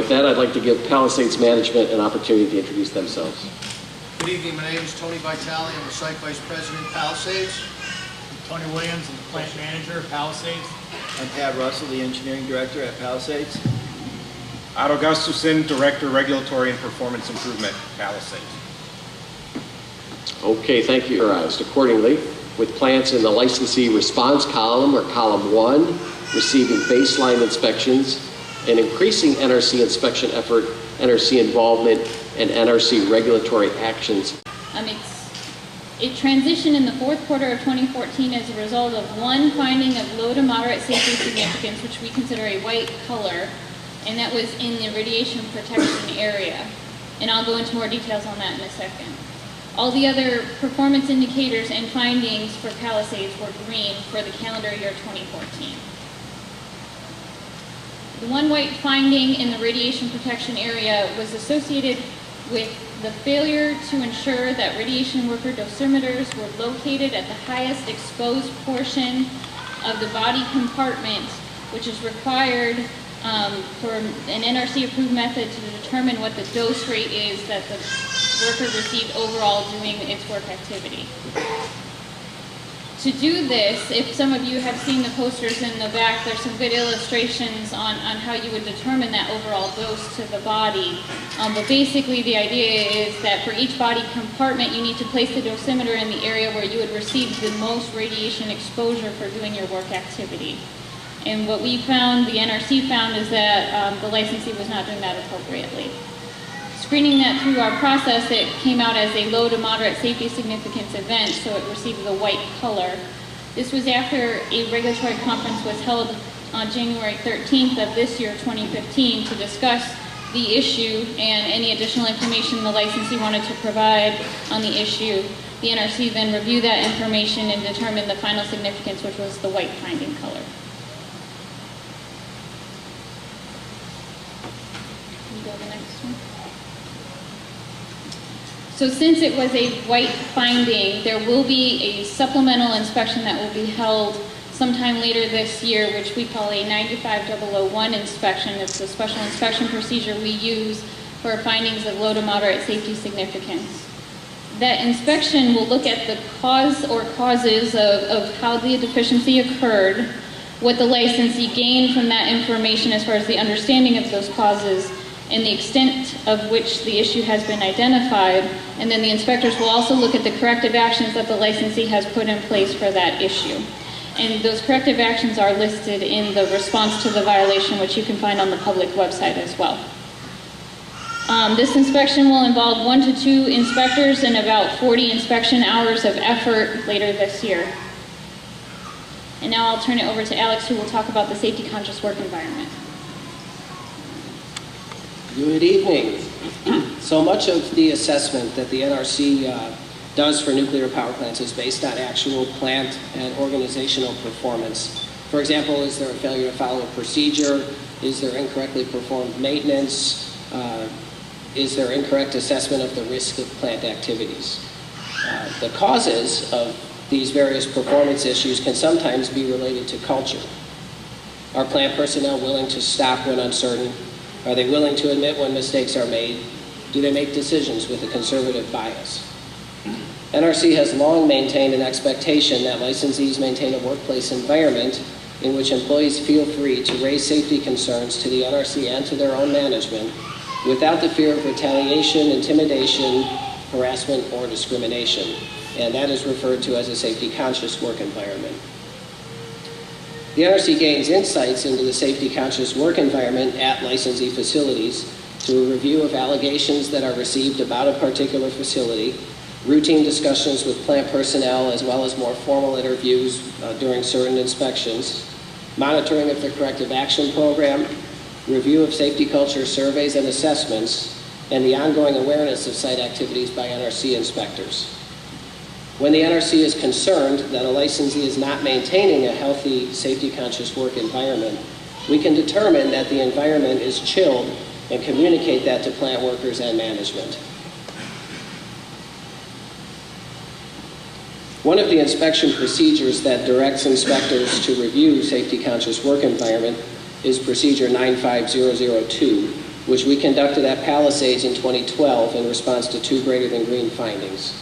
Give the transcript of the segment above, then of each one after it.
With that, I'd like to give Palisades management an opportunity to introduce themselves. Good evening. My name is Tony Vitale. I'm the Site Vice President, Palisades. I'm Tony Williams. I'm the Plant Manager at Palisades. I'm Pat Russell, the Engineering Director at Palisades. Otto Gustafson, Director, Regulatory and Performance Improvement, Palisades. Okay, thank you. Accordingly, with plants in the licensee response column or column 1, receiving baseline inspections, and increasing NRC inspection effort, NRC involvement, and NRC regulatory actions. It transitioned in the fourth quarter of 2014 as a result of one finding of low to moderate safety significance, which we consider a white color, and that was in the radiation protection area. And I'll go into more details on that in a second. All the other performance indicators and findings for Palisades were green for the calendar year 2014. The one white finding in the radiation protection area was associated with the failure to ensure that radiation worker dosimeters were located at the highest exposed portion of the body compartment, which is required for an NRC approved method to determine what the dose rate is that the worker received overall doing its work activity. To do this, if some of you have seen the posters in the back, there's some good illustrations on how you would determine that overall dose to the body. But basically the idea is that for each body compartment, you need to place the dosimeter in the area where you would receive the most radiation exposure for doing your work activity. And what we found, the NRC found, is that the licensee was not doing that appropriately. Screening that through our process, it came out as a low to moderate safety significance event, so it received the white color. This was after a regulatory conference was held on January 13th of this year, 2015, to discuss the issue and any additional information the licensee wanted to provide on the issue. The NRC then reviewed that information and determined the final significance, which was the white finding color. Can you go to the next one? So since it was a white finding, there will be a supplemental inspection that will be held sometime later this year, which we call a 95001 inspection. It's a special inspection procedure we use for findings of low to moderate safety significance. That inspection will look at the cause or causes of how the deficiency occurred, what the licensee gained from that information as far as the understanding of those causes, and the extent of which the issue has been identified, and then the inspectors will also look at the corrective actions that the licensee has put in place for that issue. And those corrective actions are listed in the response to the violation, which you can find on the public website as well. This inspection will involve 1 to 2 inspectors and about 40 inspection hours of effort later this year. And now I'll turn it over to Alex, who will talk about the safety conscious work environment. Good evening. So much of the assessment that the NRC does for nuclear power plants is based on actual plant and organizational performance. For example, is there a failure to follow a procedure? Is there incorrectly performed maintenance? Is there incorrect assessment of the risk of plant activities? The causes of these various performance issues can sometimes be related to culture. Are plant personnel willing to stop when uncertain? Are they willing to admit when mistakes are made? Do they make decisions with a conservative bias? NRC has long maintained an expectation that licensees maintain a workplace environment in which employees feel free to raise safety concerns to the NRC and to their own management without the fear of retaliation, intimidation, harassment, or discrimination. And that is referred to as a safety-conscious work environment. The NRC gains insights into the safety-conscious work environment at licensee facilities through a review of allegations that are received about a particular facility, routine discussions with plant personnel, as well as more formal interviews during certain inspections, monitoring of the corrective action program, review of safety culture surveys and assessments, and the ongoing awareness of site activities by NRC inspectors. When the NRC is concerned that a licensee is not maintaining a healthy, safety-conscious work environment, we can determine that the environment is chilled and communicate that to plant workers and management. One of the inspection procedures that directs inspectors to review safety-conscious work environment is Procedure 95002, which we conducted at Palisades in 2012 in response to 2 greater than green findings.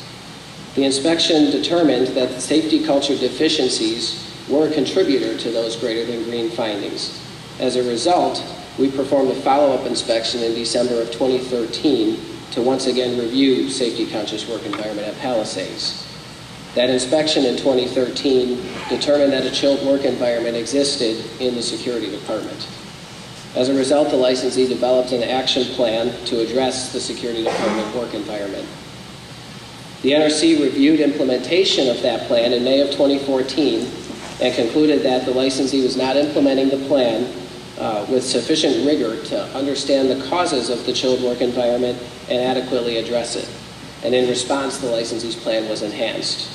The inspection determined that the safety culture deficiencies were a contributor to those greater than green findings. As a result, we performed a follow-up inspection in December of 2013 to once again review safety-conscious work environment at Palisades. That inspection in 2013 determined that a chilled work environment existed in the security department. As a result, the licensee developed an action plan to address the security department work environment. The NRC reviewed implementation of that plan in May of 2014 and concluded that the licensee was not implementing the plan with sufficient rigor to understand the causes of the chilled work environment and adequately address it. And in response, the licensee's plan was enhanced.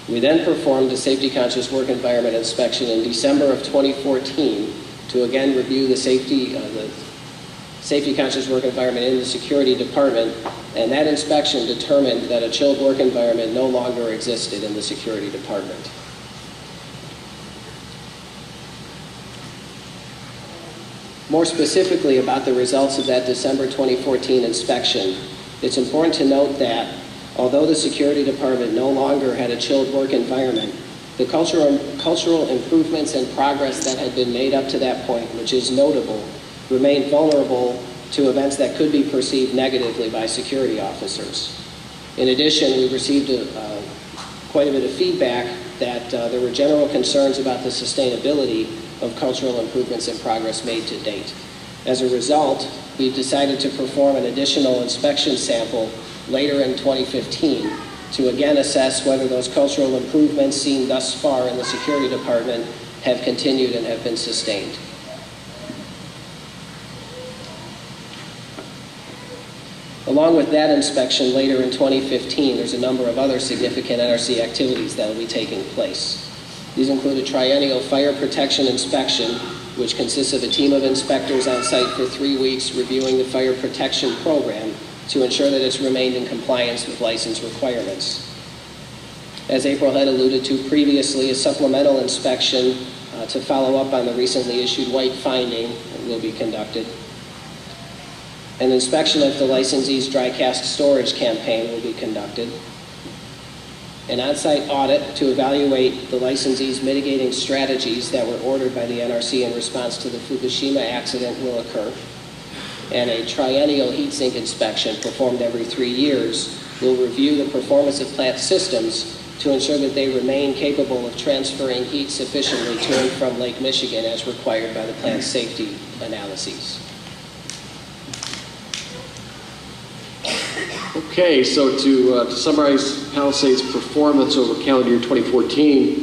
We then performed a safety-conscious work environment inspection in December of 2014 to again review the safety-conscious work environment in the security department, and that inspection determined that a chilled work environment no longer existed in the security department. More specifically about the results of that December 2014 inspection, it's important to note that although the security department no longer had a chilled work environment, the cultural improvements and progress that had been made up to that point, which is notable, remained vulnerable to events that could be perceived negatively by security officers. In addition, we received quite a bit of feedback that there were general concerns about the sustainability of cultural improvements and progress made to date. As a result, we've decided to perform an additional inspection sample later in 2015 to again assess whether those cultural improvements seen thus far in the security department have continued and have been sustained. Along with that inspection later in 2015, there's a number of other significant NRC activities that will be taking place. These include a triennial fire protection inspection, which consists of a team of inspectors on site for 3 weeks reviewing the fire protection program to ensure that it's remained in compliance with license requirements. As April had alluded to previously, a supplemental inspection to follow up on the recently issued white finding will be conducted. An inspection of the licensee's dry cask storage campaign will be conducted. An on-site audit to evaluate the licensee's mitigating strategies that were ordered by the NRC in response to the Fukushima accident will occur. And a triennial heat sink inspection performed every 3 years will review the performance of plant systems to ensure that they remain capable of transferring heat sufficiently to and from Lake Michigan as required by the plant safety analyses. Okay, so to summarize Palisades' performance over calendar year 2014,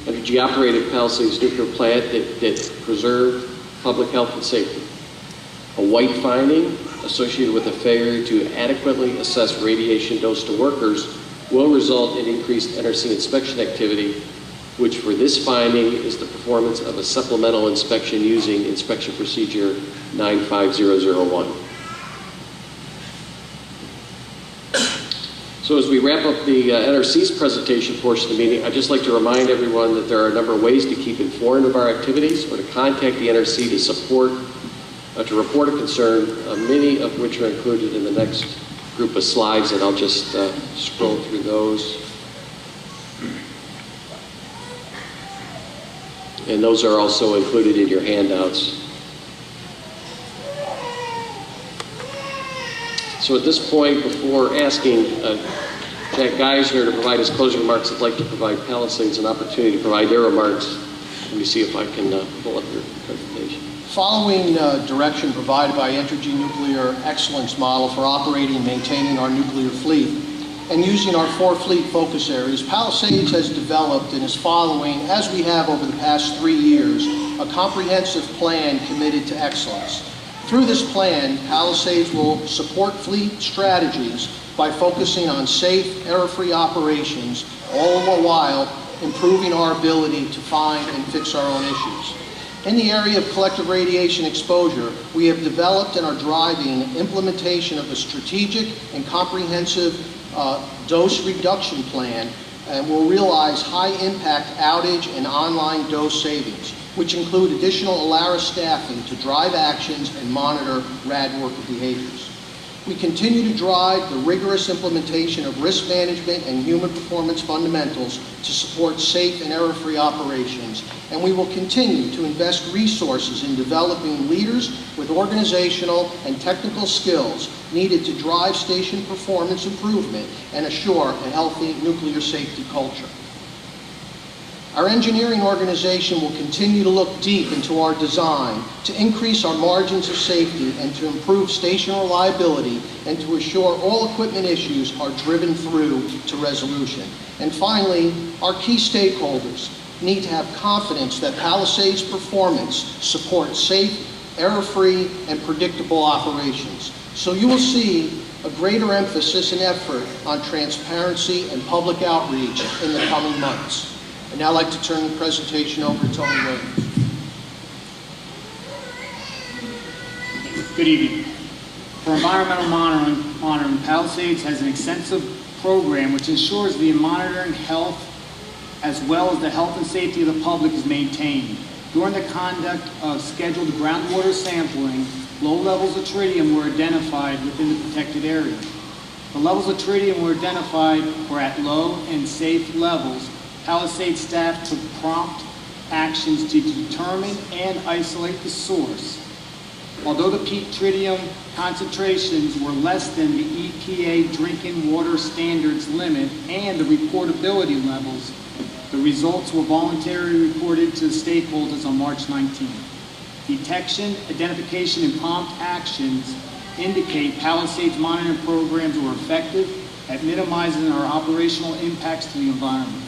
Entergy operated Palisades nuclear plant that preserved public health and safety. A white finding associated with a failure to adequately assess radiation dose to workers will result in increased NRC inspection activity, which for this finding is the performance of a supplemental inspection using inspection procedure 95001. So as we wrap up the NRC's presentation portion of the meeting, I'd just like to remind everyone that there are a number of ways to keep informed of our activities or to contact the NRC to report a concern, many of which are included in the next group of slides, and I'll just scroll through those. And those are also included in your handouts. So at this point, before asking Jack Geisner to provide his closing remarks, I'd like to provide Palisades an opportunity to provide their remarks. Let me see if I can pull up your presentation. Following direction provided by Entergy Nuclear Excellence Model for operating and maintaining our nuclear fleet, and using our 4 fleet focus areas, Palisades has developed and is following, as we have over the past 3 years, a comprehensive plan committed to excellence. Through this plan, Palisades will support fleet strategies by focusing on safe, error-free operations, all the while improving our ability to find and fix our own issues. In the area of collective radiation exposure, we have developed and are driving implementation of a strategic and comprehensive dose reduction plan and will realize high-impact outage and online dose savings. which include additional ALARA staffing to drive actions and monitor RAD worker behaviors. We continue to drive the rigorous implementation of risk management and human performance fundamentals to support safe and error-free operations, and we will continue to invest resources in developing leaders with organizational and technical skills needed to drive station performance improvement and assure a healthy nuclear safety culture. Our engineering organization will continue to look deep into our design to increase our margins of safety and to improve station reliability and to assure all equipment issues are driven through to resolution. And finally, our key stakeholders need to have confidence that Palisades performance supports safe, error-free, and predictable operations. So you will see a greater emphasis and effort on transparency and public outreach in the coming months. I'd now like to turn the presentation over to Tony Williams. Good evening. For environmental monitoring, Palisades has an extensive program which ensures the monitoring health as well as the health and safety of the public is maintained. During the conduct of scheduled groundwater sampling, low levels of tritium were identified within the protected area. The levels of tritium were identified were at low and safe levels. Palisades staff took prompt actions to determine and isolate the source. Although the peak tritium concentrations were less than the EPA drinking water standards limit and the reportability levels, the results were voluntarily reported to the stakeholders on March 19th. Detection, identification, and prompt actions indicate Palisades monitoring programs were effective at minimizing our operational impacts to the environment.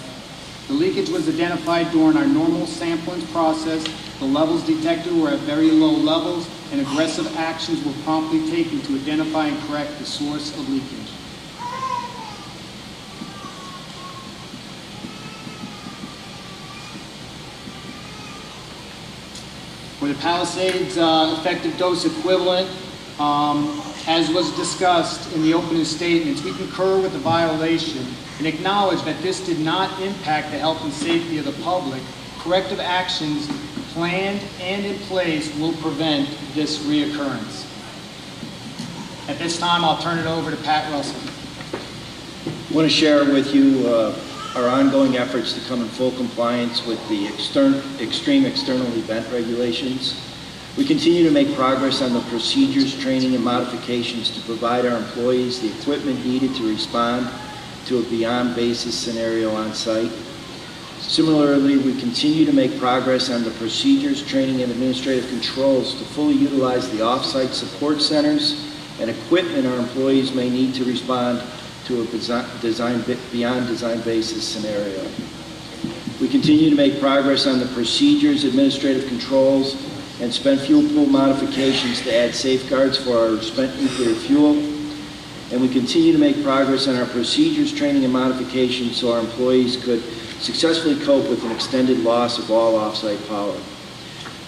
The leakage was identified during our normal sampling process. The levels detected were at very low levels, and aggressive actions were promptly taken to identify and correct the source of leakage. For the Palisades effective dose equivalent, as was discussed in the opening statements, we concur with the violation and acknowledge that this did not impact the health and safety of the public. Corrective actions planned and in place will prevent this reoccurrence. At this time, I'll turn it over to Pat Russell. I want to share with you our ongoing efforts to come in full compliance with the extreme external event regulations. We continue to make progress on the procedures, training, and modifications to provide our employees the equipment needed to respond to a beyond basis scenario on site. Similarly, we continue to make progress on the procedures, training, and administrative controls to fully utilize the off-site support centers and equipment our employees may need to respond to a beyond design basis scenario. We continue to make progress on the procedures, administrative controls, and spent fuel pool modifications to add safeguards for our spent nuclear fuel. And we continue to make progress on our procedures, training, and modifications so our employees could successfully cope with an extended loss of all off-site power.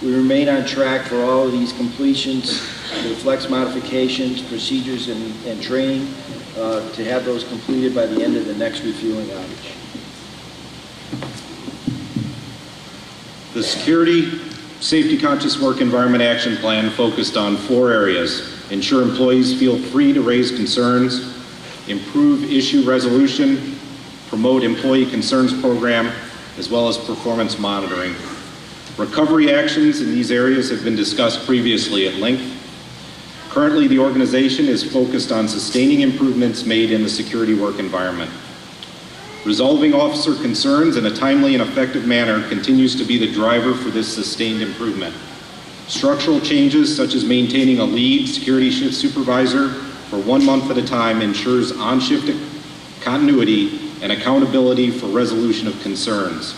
We remain on track for all of these completions, the flex modifications, procedures, and training to have those completed by the end of the next refueling outage. The Security Safety Conscious Work Environment Action Plan focused on 4 areas: ensure employees feel free to raise concerns, improve issue resolution, promote employee concerns program, as well as performance monitoring. Recovery actions in these areas have been discussed previously at length. Currently, the organization is focused on sustaining improvements made in the security work environment. Resolving officer concerns in a timely and effective manner continues to be the driver for this sustained improvement. Structural changes, such as maintaining a lead security shift supervisor for 1 month at a time, ensures on-shift continuity and accountability for resolution of concerns.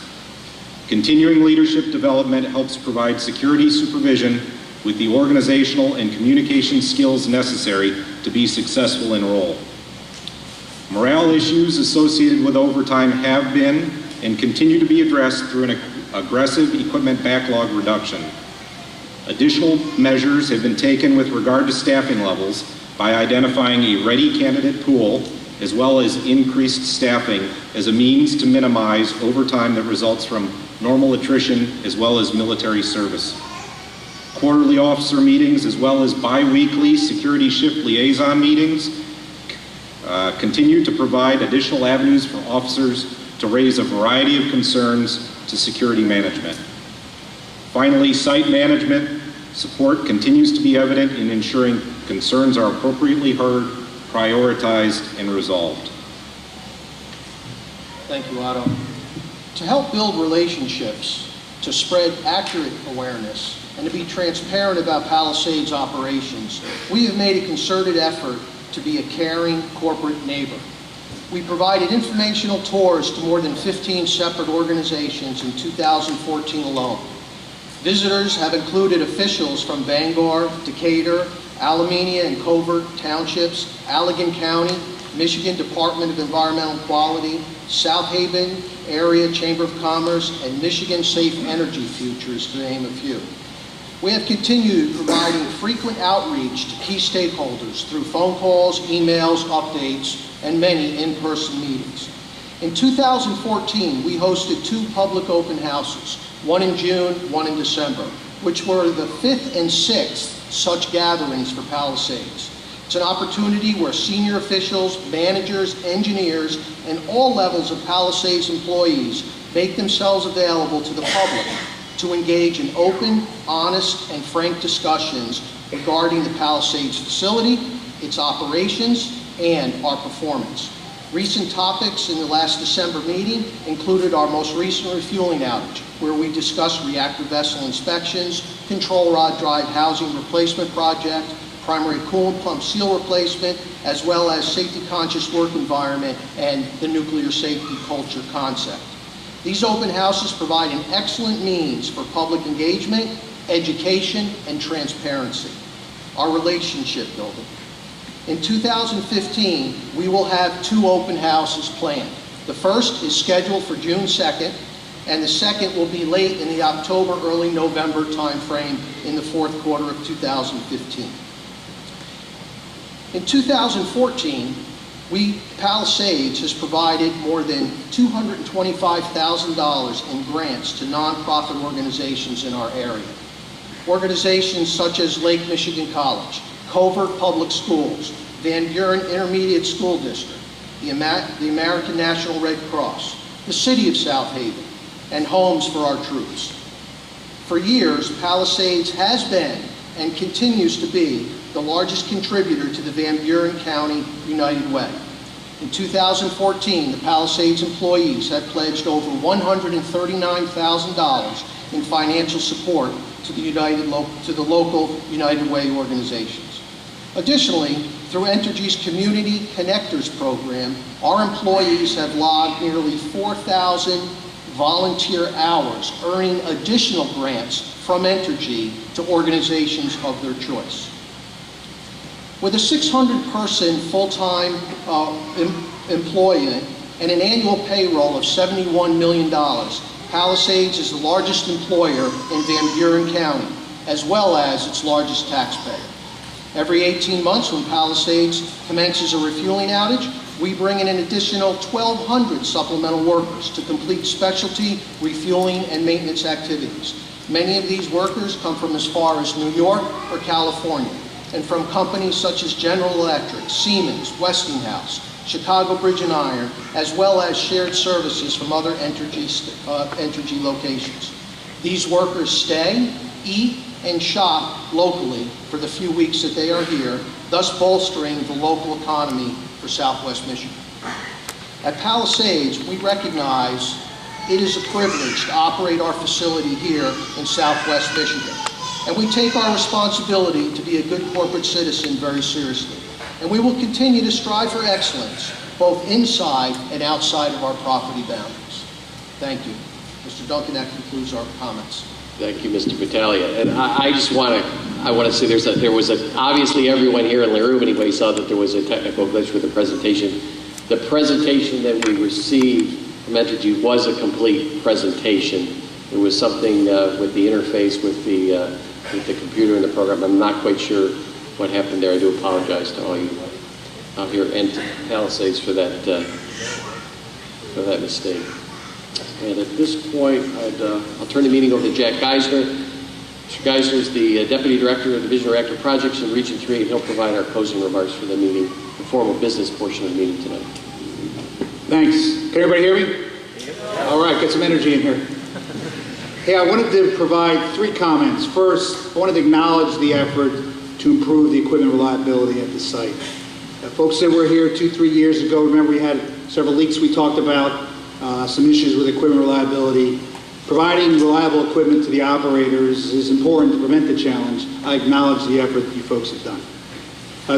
Continuing leadership development helps provide security supervision with the organizational and communication skills necessary to be successful in role. Morale issues associated with overtime have been and continue to be addressed through an aggressive equipment backlog reduction. Additional measures have been taken with regard to staffing levels by identifying a ready candidate pool as well as increased staffing as a means to minimize overtime that results from normal attrition as well as military service. Quarterly officer meetings as well as bi-weekly security shift liaison meetings continue to provide additional avenues for officers to raise a variety of concerns to security management. Finally, site management support continues to be evident in ensuring concerns are appropriately heard, prioritized, and resolved. Thank you, Otto. To help build relationships, to spread accurate awareness, and to be transparent about Palisades operations, we have made a concerted effort to be a caring corporate neighbor. We provided informational tours to more than 15 separate organizations in 2014 alone. Visitors have included officials from Bangor, Decatur, Alameda and Covert Townships, Allegan County, Michigan Department of Environmental Quality, South Haven Area Chamber of Commerce, and Michigan Safe Energy Futures, to name a few. We have continued providing frequent outreach to key stakeholders through phone calls, emails, updates, and many in-person meetings. In 2014, we hosted 2 public open houses, one in June, one in December, which were the 5th and 6th such gatherings for Palisades. It's an opportunity where senior officials, managers, engineers, and all levels of Palisades employees make themselves available to the public to engage in open, honest, and frank discussions regarding the Palisades facility, its operations, and our performance. Recent topics in the last December meeting included our most recent refueling outage, where we discussed reactor vessel inspections, control rod drive housing replacement project, primary coolant pump seal replacement, as well as safety-conscious work environment and the nuclear safety culture concept. These open houses provide an excellent means for public engagement, education, and transparency. Our relationship building. In 2015, we will have 2 open houses planned. The first is scheduled for June 2nd, and the second will be late in the October, early November timeframe in the 4th quarter of 2015. In 2014, Palisades has provided more than $225,000 in grants to nonprofit organizations in our area. Organizations such as Lake Michigan College, Covert Public Schools, Van Buren Intermediate School District, the American National Red Cross, the City of South Haven, and Homes for Our Troops. For years, Palisades has been and continues to be the largest contributor to the Van Buren County United Way. In 2014, the Palisades employees had pledged over $139,000 in financial support to the local United Way organizations. Additionally, through ENTERGY's Community Connectors program, our employees have logged nearly 4,000 volunteer hours, earning additional grants from ENTERGY to organizations of their choice. With a 600-person full-time employment and an annual payroll of $71 million, Palisades is the largest employer in Van Buren County, as well as its largest taxpayer. Every 18 months when Palisades commences a refueling outage, we bring in an additional 1,200 supplemental workers to complete specialty refueling and maintenance activities. Many of these workers come from as far as New York or California, and from companies such as General Electric, Siemens, Westinghouse, Chicago Bridge and Iron, as well as shared services from other ENTERGY locations. These workers stay, eat, and shop locally for the few weeks that they are here, thus bolstering the local economy for Southwest Michigan. At Palisades, we recognize it is a privilege to operate our facility here in Southwest Michigan. And we take our responsibility to be a good corporate citizen very seriously. And we will continue to strive for excellence, both inside and outside of our property boundaries. Thank you. Mr. Duncan, that concludes our comments. Thank you, Mr. Battaglia. And I just want to say obviously everyone here in the room anyway saw that there was a technical glitch with the presentation. The presentation that we received from ENTERGY was a complete presentation. There was something with the interface with the computer and the program. I'm not quite sure what happened there. I do apologize to all you out here in Palisades for that mistake. And at this point, I'll turn the meeting over to Jack Geisler. Mr. Geisler is the Deputy Director of Division Reactor Projects in Region 3, and he'll provide our closing remarks for the meeting, the formal business portion of the meeting tonight. Thanks. Can everybody hear me? All right, get some energy in here. Hey, I wanted to provide 3 comments. First, I wanted to acknowledge the effort to improve the equipment reliability at the site. Folks that were here 2-3 years ago, remember we had several leaks we talked about, some issues with equipment reliability. Providing reliable equipment to the operators is important to prevent the challenge. I acknowledge the effort that you folks have done.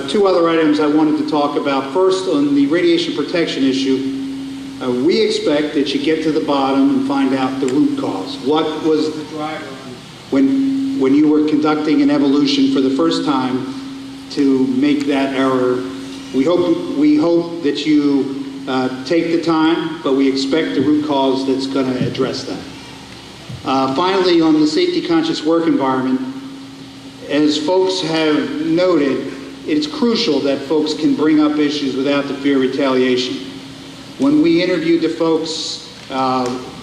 2 other items I wanted to talk about. First, on the radiation protection issue, we expect that you get to the bottom and find out the root cause. What was the driver when you were conducting an evolution for the first time to make that error? We hope that you take the time, but we expect the root cause that's going to address that. Finally, on the safety conscious work environment, as folks have noted, it's crucial that folks can bring up issues without the fear of retaliation. When we interviewed the folks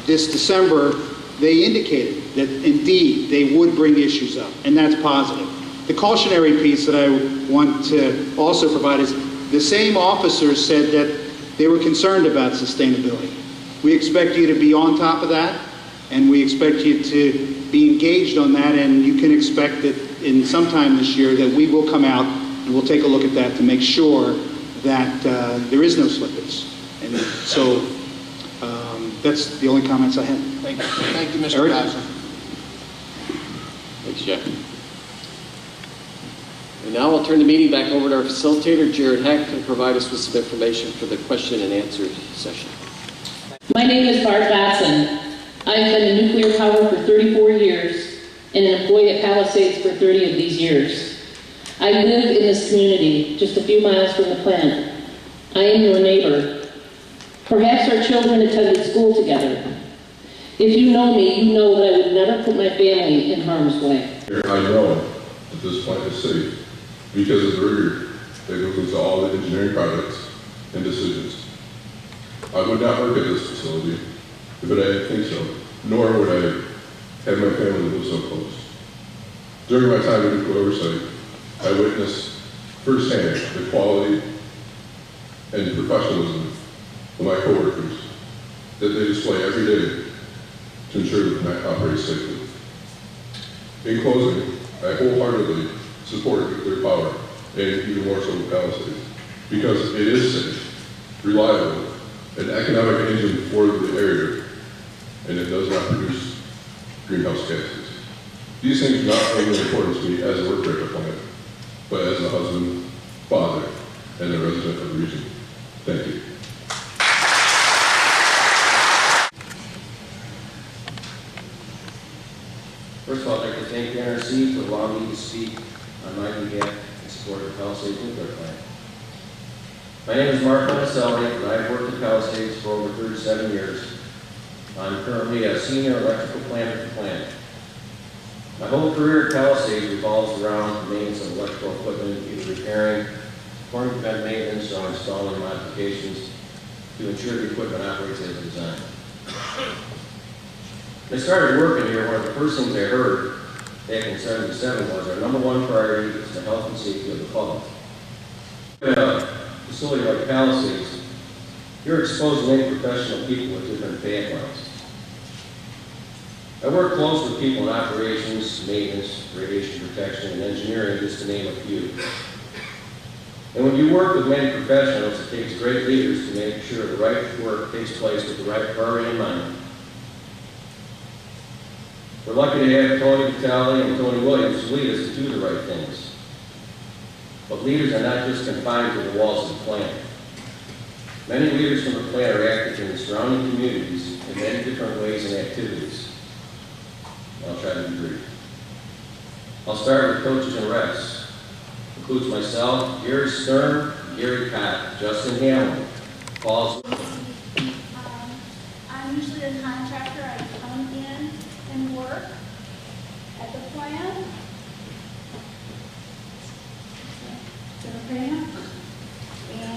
this December, they indicated that indeed they would bring issues up, and that's positive. The cautionary piece that I want to also provide is the same officers said that they were concerned about sustainability. We expect you to be on top of that, and we expect you to be engaged on that, and you can expect that in sometime this year that we will come out and we'll take a look at that to make sure that there is no slippage. And so that's the only comments I have. Thank you. Thank you, Mr. Eric? Geisler. Thanks, Jack. And now I'll turn the meeting back over to our facilitator, Jared Heck, to provide us with some information for the question and answer session. My name is Barb Batson. I've been in nuclear power for 34 years and an employee at Palisades for 30 of these years. I live in this community just a few miles from the plant. I am your neighbor. Perhaps our children attended school together. If you know me, you know that I would never put my family in harm's way. I know that this plant is safe because of the rigor that goes into all the engineering projects and decisions. I would not work at this facility if I didn't think so, nor would I have my family live so close. During my time in nuclear oversight, I witnessed firsthand the quality and professionalism of my coworkers that they display every day to ensure that the plant operates safely. In closing, I wholeheartedly support nuclear power, and even more so with Palisades, because it is safe, reliable, an economic engine for the area, and it does not produce greenhouse gases. These things are not only important to me as a worker at the plant, but as a husband, father, and a resident of the region. Thank you. First of all, I'd like to thank the NRC for allowing me to speak on my behalf in support of the Palisades nuclear plant. My name is Mark Monticelli, and I've worked at Palisades for over 37 years. I'm currently a senior electrical planner at the plant. My whole career at Palisades revolves around the maintenance of electrical equipment, either repairing, performing preventive maintenance, or installing modifications to ensure the equipment operates as designed. When I started working here, one of the first things I heard back in '77 was our #1 priority is the health and safety of the public. In a facility like Palisades, you're exposed to many professional people with different backgrounds. I work close with people in operations, maintenance, radiation protection, and engineering, just to name a few. And when you work with many professionals, it takes great leaders to make sure the right work takes place with the right priority in mind. We're lucky to have Tony Vitale and Tony Williams lead us to do the right things. But leaders are not just confined to the walls of the plant. Many leaders from the plant are active in the surrounding communities in many different ways and activities. I'll try to be brief. I'll start with coaches and refs. Includes myself, Gary Stern, Gary Cott, Justin Hamlin, Paul's. I'm usually a contractor. I come in and work at the plant. And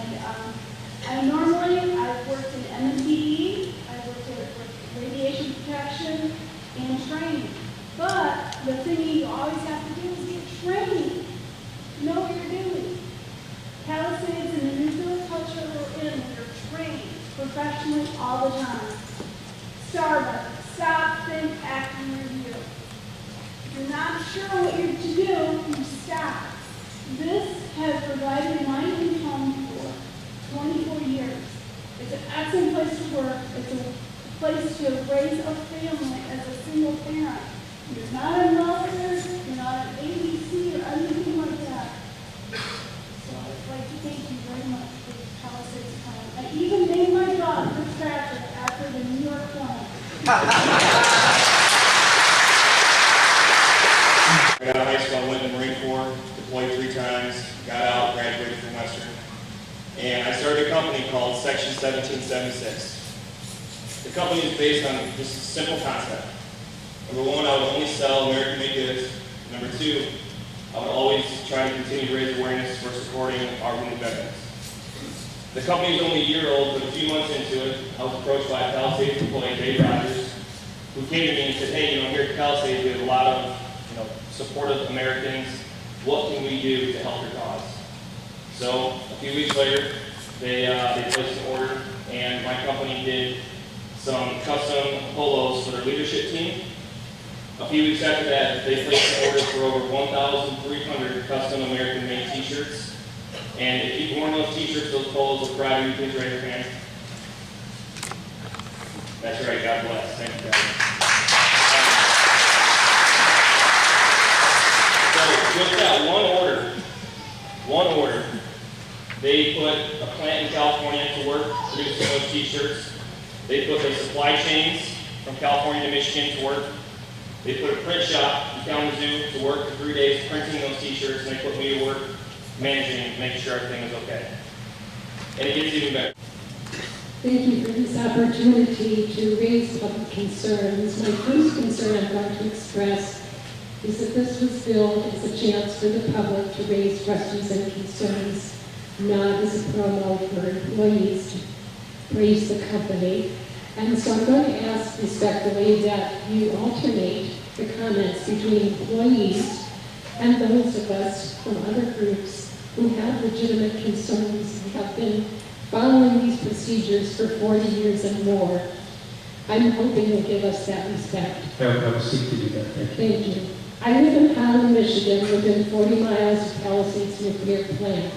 nationally all the time. Starbucks, stop, think, act, and review. If you're not sure what you're to do, you stop. This has provided my income for 24 years. It's an excellent place to work. It's a place to raise a family as a single parent. You're not on welfare, you're not on ABC or anything like that. So I'd like to thank you very much for the Palisades plan. I even named my dog Fitzpatrick after the New York plan. I got out of high school, I went in the Marine Corps, deployed 3 times, got out, graduated from Western. And I started a company called Section 1776. The company is based on just a simple concept. Number 1, I would only sell American-made goods. Number 2, I would always try to continue to raise awareness for supporting our wounded veterans. The company is only a year old, but a few months into it, I was approached by a Palisades employee, Dave Rogers, who came to me and said, hey, here at Palisades, we have a lot of supportive Americans. What can we do to help your cause? So a few weeks later, they placed an order, and my company did some custom polos for their leadership team. A few weeks after that, they placed an order for over 1,300 custom American-made t-shirts. And if you've worn those t-shirts, those polos, we're proud of you. Please raise your hand. That's right. God bless. Thank you, guys. So with that one order, they put a plant in California to work producing those t-shirts. They put their supply chains from California to Michigan to work. They put a print shop in Kalamazoo to work for 3 days printing those t-shirts, and they put me to work managing and making sure everything was okay. And it gets even better. Thank you for this opportunity to raise public concerns. My first concern I'm going to express is that this was billed as a chance for the public to raise questions and concerns, not as a promo for employees to praise the company. And so I'm going to ask respectfully that you alternate the comments between employees and those of us from other groups who have legitimate concerns and have been following these procedures for 40 years and more. I'm hoping you'll give us that respect. I will seek to do that. Thank you. Thank you. I live in Holland, Michigan, within 40 miles of Palisades nuclear plant.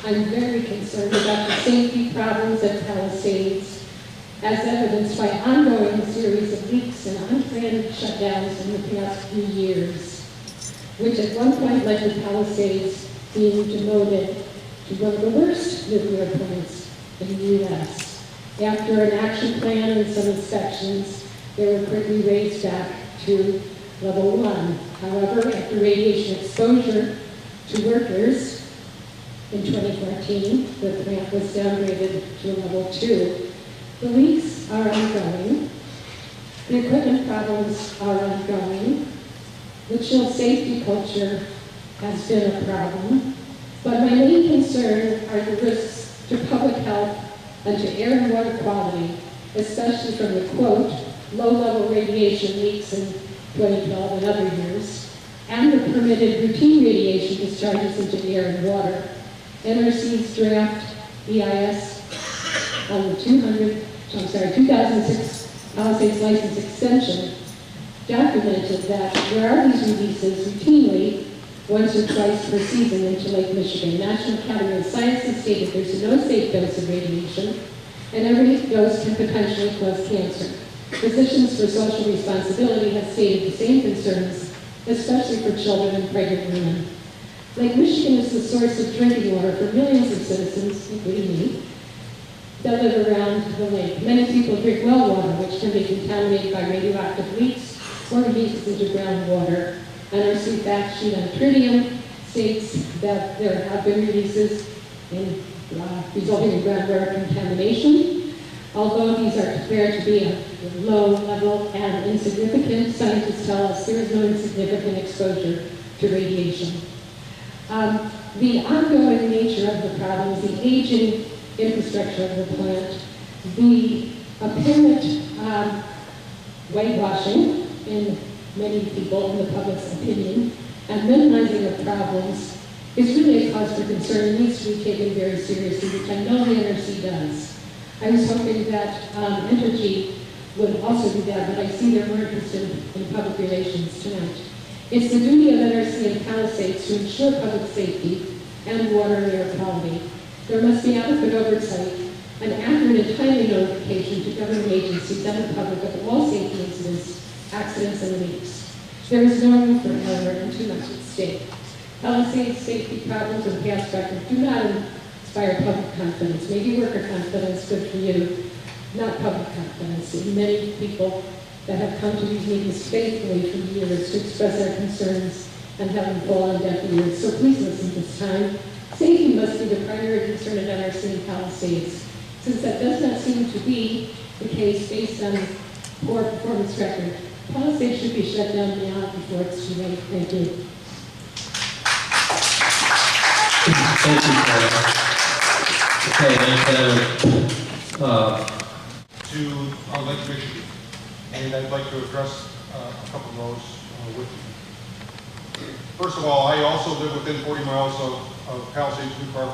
I'm very concerned about the safety problems at Palisades, as evidenced by ongoing series of leaks and unplanned shutdowns in the past few years, which at one point led to Palisades being demoted to one of the worst nuclear plants in the U.S. After an action plan and some inspections, they were quickly raised back to level 1. However, after radiation exposure to workers in 2014, the plant was downgraded to level 2. The leaks are ongoing. The equipment problems are ongoing. The chill safety culture has been a problem. But my main concern are the risks to public health and to air and water quality, especially from the, quote, low-level radiation leaks in 2012 and other years, and the permitted routine radiation discharges into the air and water. NRC's draft EIS on the 2006 Palisades license extension documented that there are these releases routinely once or twice per season into Lake Michigan. National Academy of Sciences stated there's no safe dose of radiation, and every dose can potentially cause cancer. Physicians for Social Responsibility have stated the same concerns, especially for children and pregnant women. Lake Michigan is the source of drinking water for millions of citizens, including me, that live around the lake. Many people drink well water, which can be contaminated by radioactive leaks or leaks into groundwater. NRC fact sheet on tritium states that there have been releases resulting in groundwater contamination. Although these are declared to be a low level and insignificant, scientists tell us there is no insignificant exposure to radiation. The ongoing nature of the problems, the aging infrastructure of the plant, the apparent whitewashing in many people in the public's opinion, and minimizing of problems is really a cause for concern and needs to be taken very seriously, which I know the NRC does. I was hoping that ENTERGY would also do that, but I see they're more interested in public relations tonight. It's the duty of NRC and Palisades to ensure public safety and water and air quality. There must be adequate oversight and accurate and timely notification to government agencies and the public of all safety incidents, accidents, and leaks. There is no room for error and too much at stake. Palisades safety problems and past record do not inspire public confidence. Maybe worker confidence, good for you, not public confidence. And many people that have come to these meetings faithfully for years to express their concerns and have them fall on deaf ears. So please listen this time. Safety must be the primary concern of NRC and Palisades. Since that does not seem to be the case based on poor performance record, Palisades should be shut down now before it's too late. Thank you. Thank you, Sarah. Okay, to Lake Michigan, and I'd like to address a couple of those with you. First of all, I also live within 40 miles of Palisades nuclear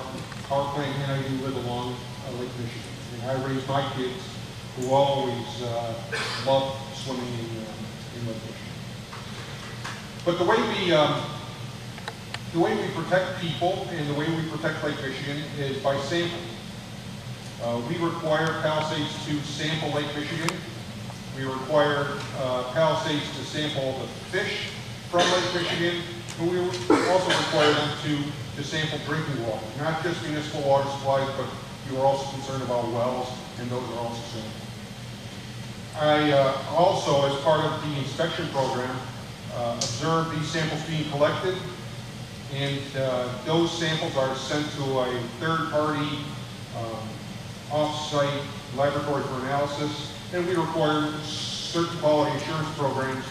power plant, and I do live along Lake Michigan. And I raised my kids who always loved swimming in Lake Michigan. But the way we protect people and the way we protect Lake Michigan is by sampling. We require Palisades to sample Lake Michigan. We require Palisades to sample the fish from Lake Michigan, and we also require them to sample drinking water, not just municipal water supplies, but you are also concerned about wells, and those are also sampled. I also, as part of the inspection program, observed these samples being collected, and those samples are sent to a third-party off-site laboratory for analysis, and we require certain quality assurance programs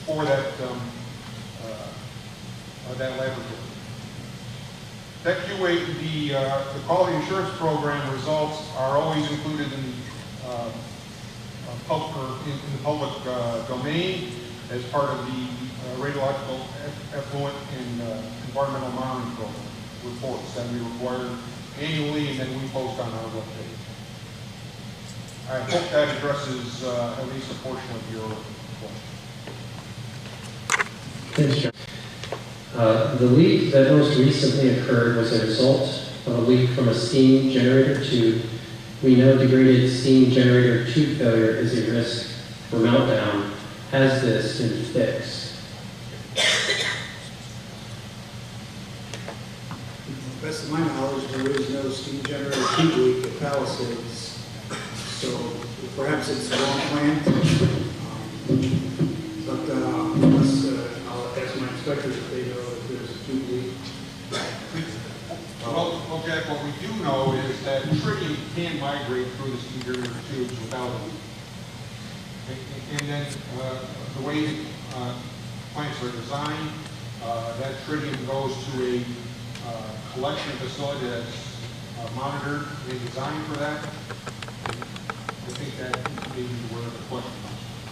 for that laboratory. That QA, the quality assurance program results are always included in the public domain as part of the radiological effluent and environmental monitoring program reports that we require annually, and then we post on our webpage. I hope that addresses at least a portion of your question. Thanks, John. The leak that most recently occurred was a result of a leak from a steam generator tube. We know degraded steam generator tube failure is a risk for meltdown. Has this been fixed? To the best of my knowledge, there is no steam generator tube leak at Palisades. So perhaps it's the wrong plant. Unless I'll ask my inspectors if they know if there's a tube leak. Well, Jack, what we do know is that tritium can migrate through the steam generator tubes without a leak. And then the way plants are designed, that tritium goes to a collection facility that's monitored and designed for that. I think that may be where the question comes from.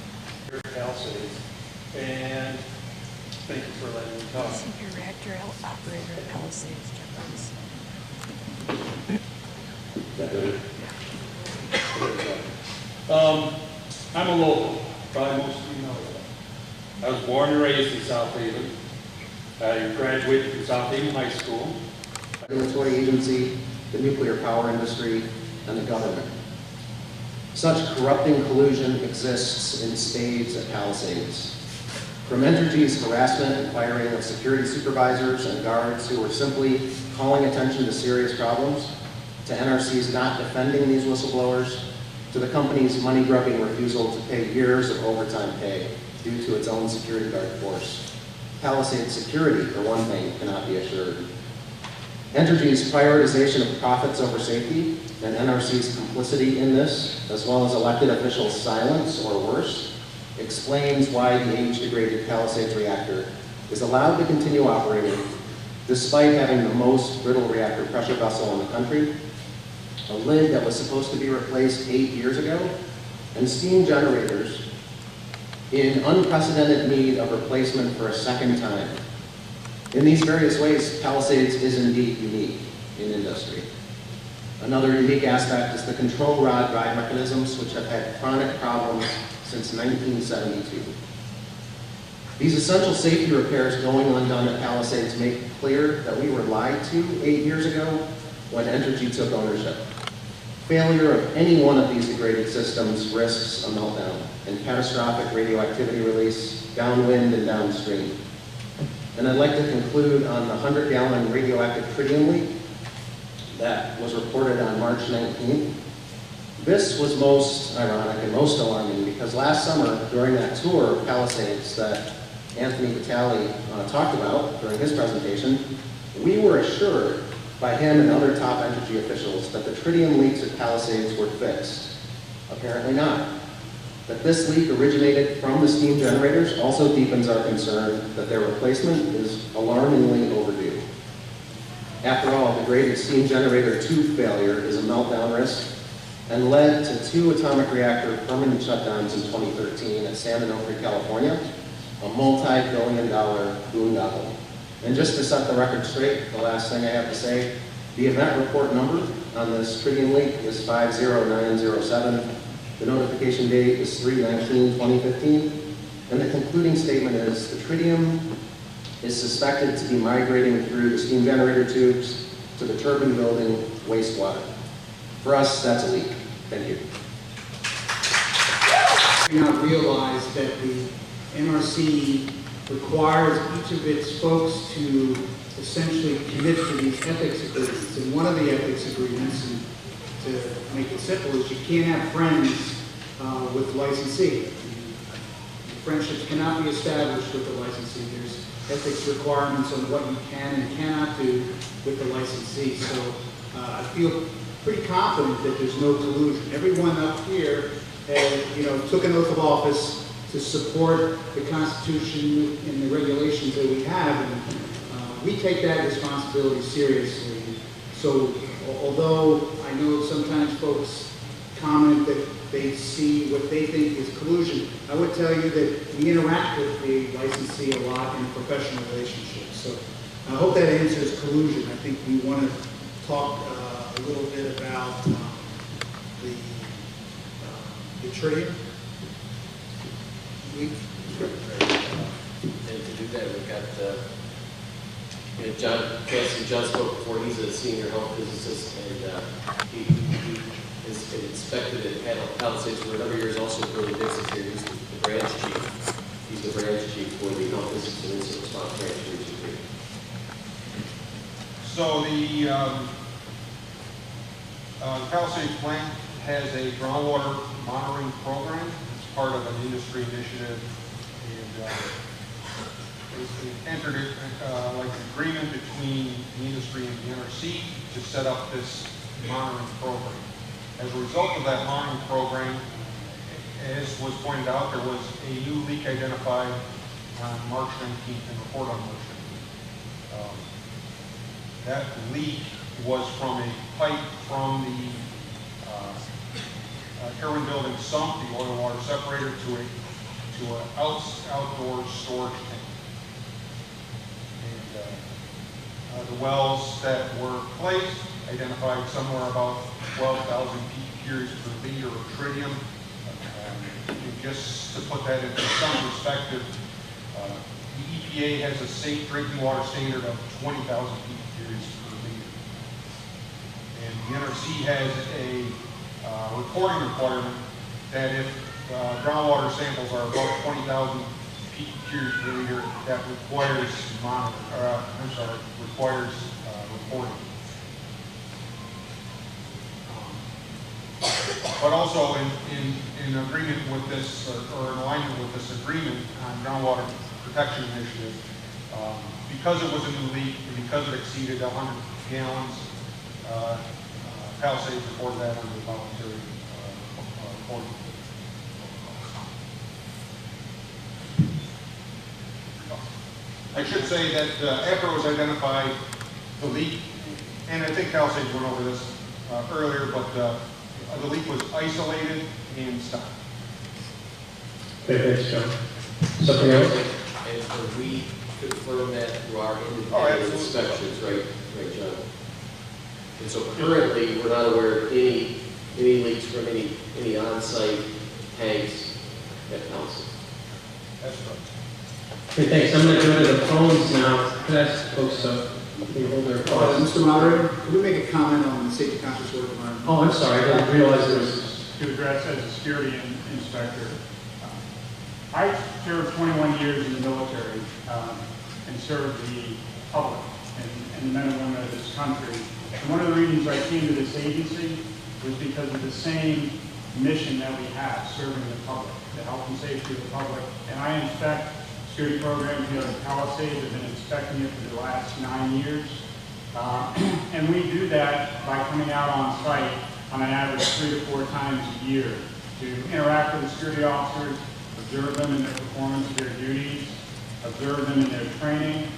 Here at Palisades, and thank you for letting me talk. Senior reactor operator at Palisades, Jeffries. I'm a local, probably most of you know that. I was born and raised in South Haven. I graduated from South Haven High School. Regulatory agency, the nuclear power industry, and the government. Such corrupting collusion exists in spades at Palisades. From ENTERGY's harassment and firing of security supervisors and guards who were simply calling attention to serious problems, to NRC's not defending these whistleblowers, to the company's money-grubbing refusal to pay years of overtime pay due to its own security guard force. Palisades security, for one thing, cannot be assured. ENTERGY's prioritization of profits over safety and NRC's complicity in this, as well as elected officials' silence or worse, explains why the age-degraded Palisades reactor is allowed to continue operating despite having the most brittle reactor pressure vessel in the country, a lid that was supposed to be replaced 8 years ago, and steam generators in unprecedented need of replacement for a second time. In these various ways, Palisades is indeed unique in industry. Another unique aspect is the control rod drive mechanisms, which have had chronic problems since 1972. These essential safety repairs going undone at Palisades make clear that we were lied to 8 years ago when Entergy took ownership. Failure of any one of these degraded systems risks a meltdown and catastrophic radioactivity release downwind and downstream. And I'd like to conclude on the 100-gallon radioactive tritium leak that was reported on March 19th. This was most ironic and most alarming because last summer, during that tour of Palisades that Anthony Vitale talked about during his presentation, we were assured by him and other top Entergy officials that the tritium leaks at Palisades were fixed. Apparently not. That this leak originated from the steam generators also deepens our concern that their replacement is alarmingly overdue. After all, degraded steam generator tube failure is a meltdown risk and led to 2 atomic reactor permanent shutdowns in 2013 at San Onofre, California, a multi-billion-dollar boondoggle. And just to set the record straight, the last thing I have to say, the event report number on this tritium leak is 50907. The notification date is 3/19/2015. And the concluding statement is the tritium is suspected to be migrating through the steam generator tubes to the turbine building wastewater. For us, that's a leak. Thank you. We now realize that the NRC requires each of its folks to essentially commit to these ethics agreements. And one of the ethics agreements, and to make it simple, is you can't have friends with licensee. Friendships cannot be established with the licensee. There's ethics requirements on what you can and cannot do with the licensee. So I feel pretty confident that there's no collusion. Everyone up here took an oath of office to support the Constitution and the regulations that we have, and we take that responsibility seriously. So although I know sometimes folks comment that they see what they think is collusion, I would tell you that we interact with the licensee a lot in professional relationships. So I hope that answers collusion. I think we want to talk a little bit about the tritium. And to do that, we've got John Cassidy. John spoke before. He's a senior health physicist, and he is inspected at Palisades for a number of years. Also, Billy Dixon here. He's the branch chief. He's the branch chief for the health physics and incident response branch region here. So the Palisades plant has a groundwater monitoring program. It's part of an industry initiative, and it's entered like an agreement between the industry and the NRC to set up this monitoring program. As a result of that monitoring program, as was pointed out, there was a new leak identified on March 19th and report on March 19th. That leak was from a pipe from the turbine building sump, the oil water separator, to an outdoor storage tank. And the wells that were placed identified somewhere about 12,000 curies per liter of tritium. And just to put that into some perspective, the EPA has a safe drinking water standard of 20,000 curies per liter. And the NRC has a reporting requirement that if groundwater samples are above 20,000 curies per liter, that requires reporting. But also in agreement with this, or in alignment with this agreement on groundwater protection initiative, because it was a new leak and because it exceeded 100 gallons, Palisades reported that under the voluntary reporting. I should say that after it was identified, the leak, and I think Palisades went over this earlier, but the leak was isolated and stopped. Okay, thanks, John. Something else? And we confirm that through our independent inspections, right, John? And so currently, we're not aware of any leaks from any on-site tanks at Palisades. That's right. Okay, thanks. I'm going to go to the phones now. Could I ask folks can you hold their phones? Mr. Moderator, could we make a comment on the safety conscious work environment? Oh, I'm sorry. I didn't realize there was... To address as a security inspector. I served 21 years in the military and served the public and the men and women of this country. And one of the reasons I came to this agency was because of the same mission that we have, serving the public, the health and safety of the public. And I inspect security programs here at Palisades. I've been inspecting it for the last 9 years. And we do that by coming out on site on an average 3 to 4 times a year to interact with the security officers, observe them in their performance of their duties, observe them in their training.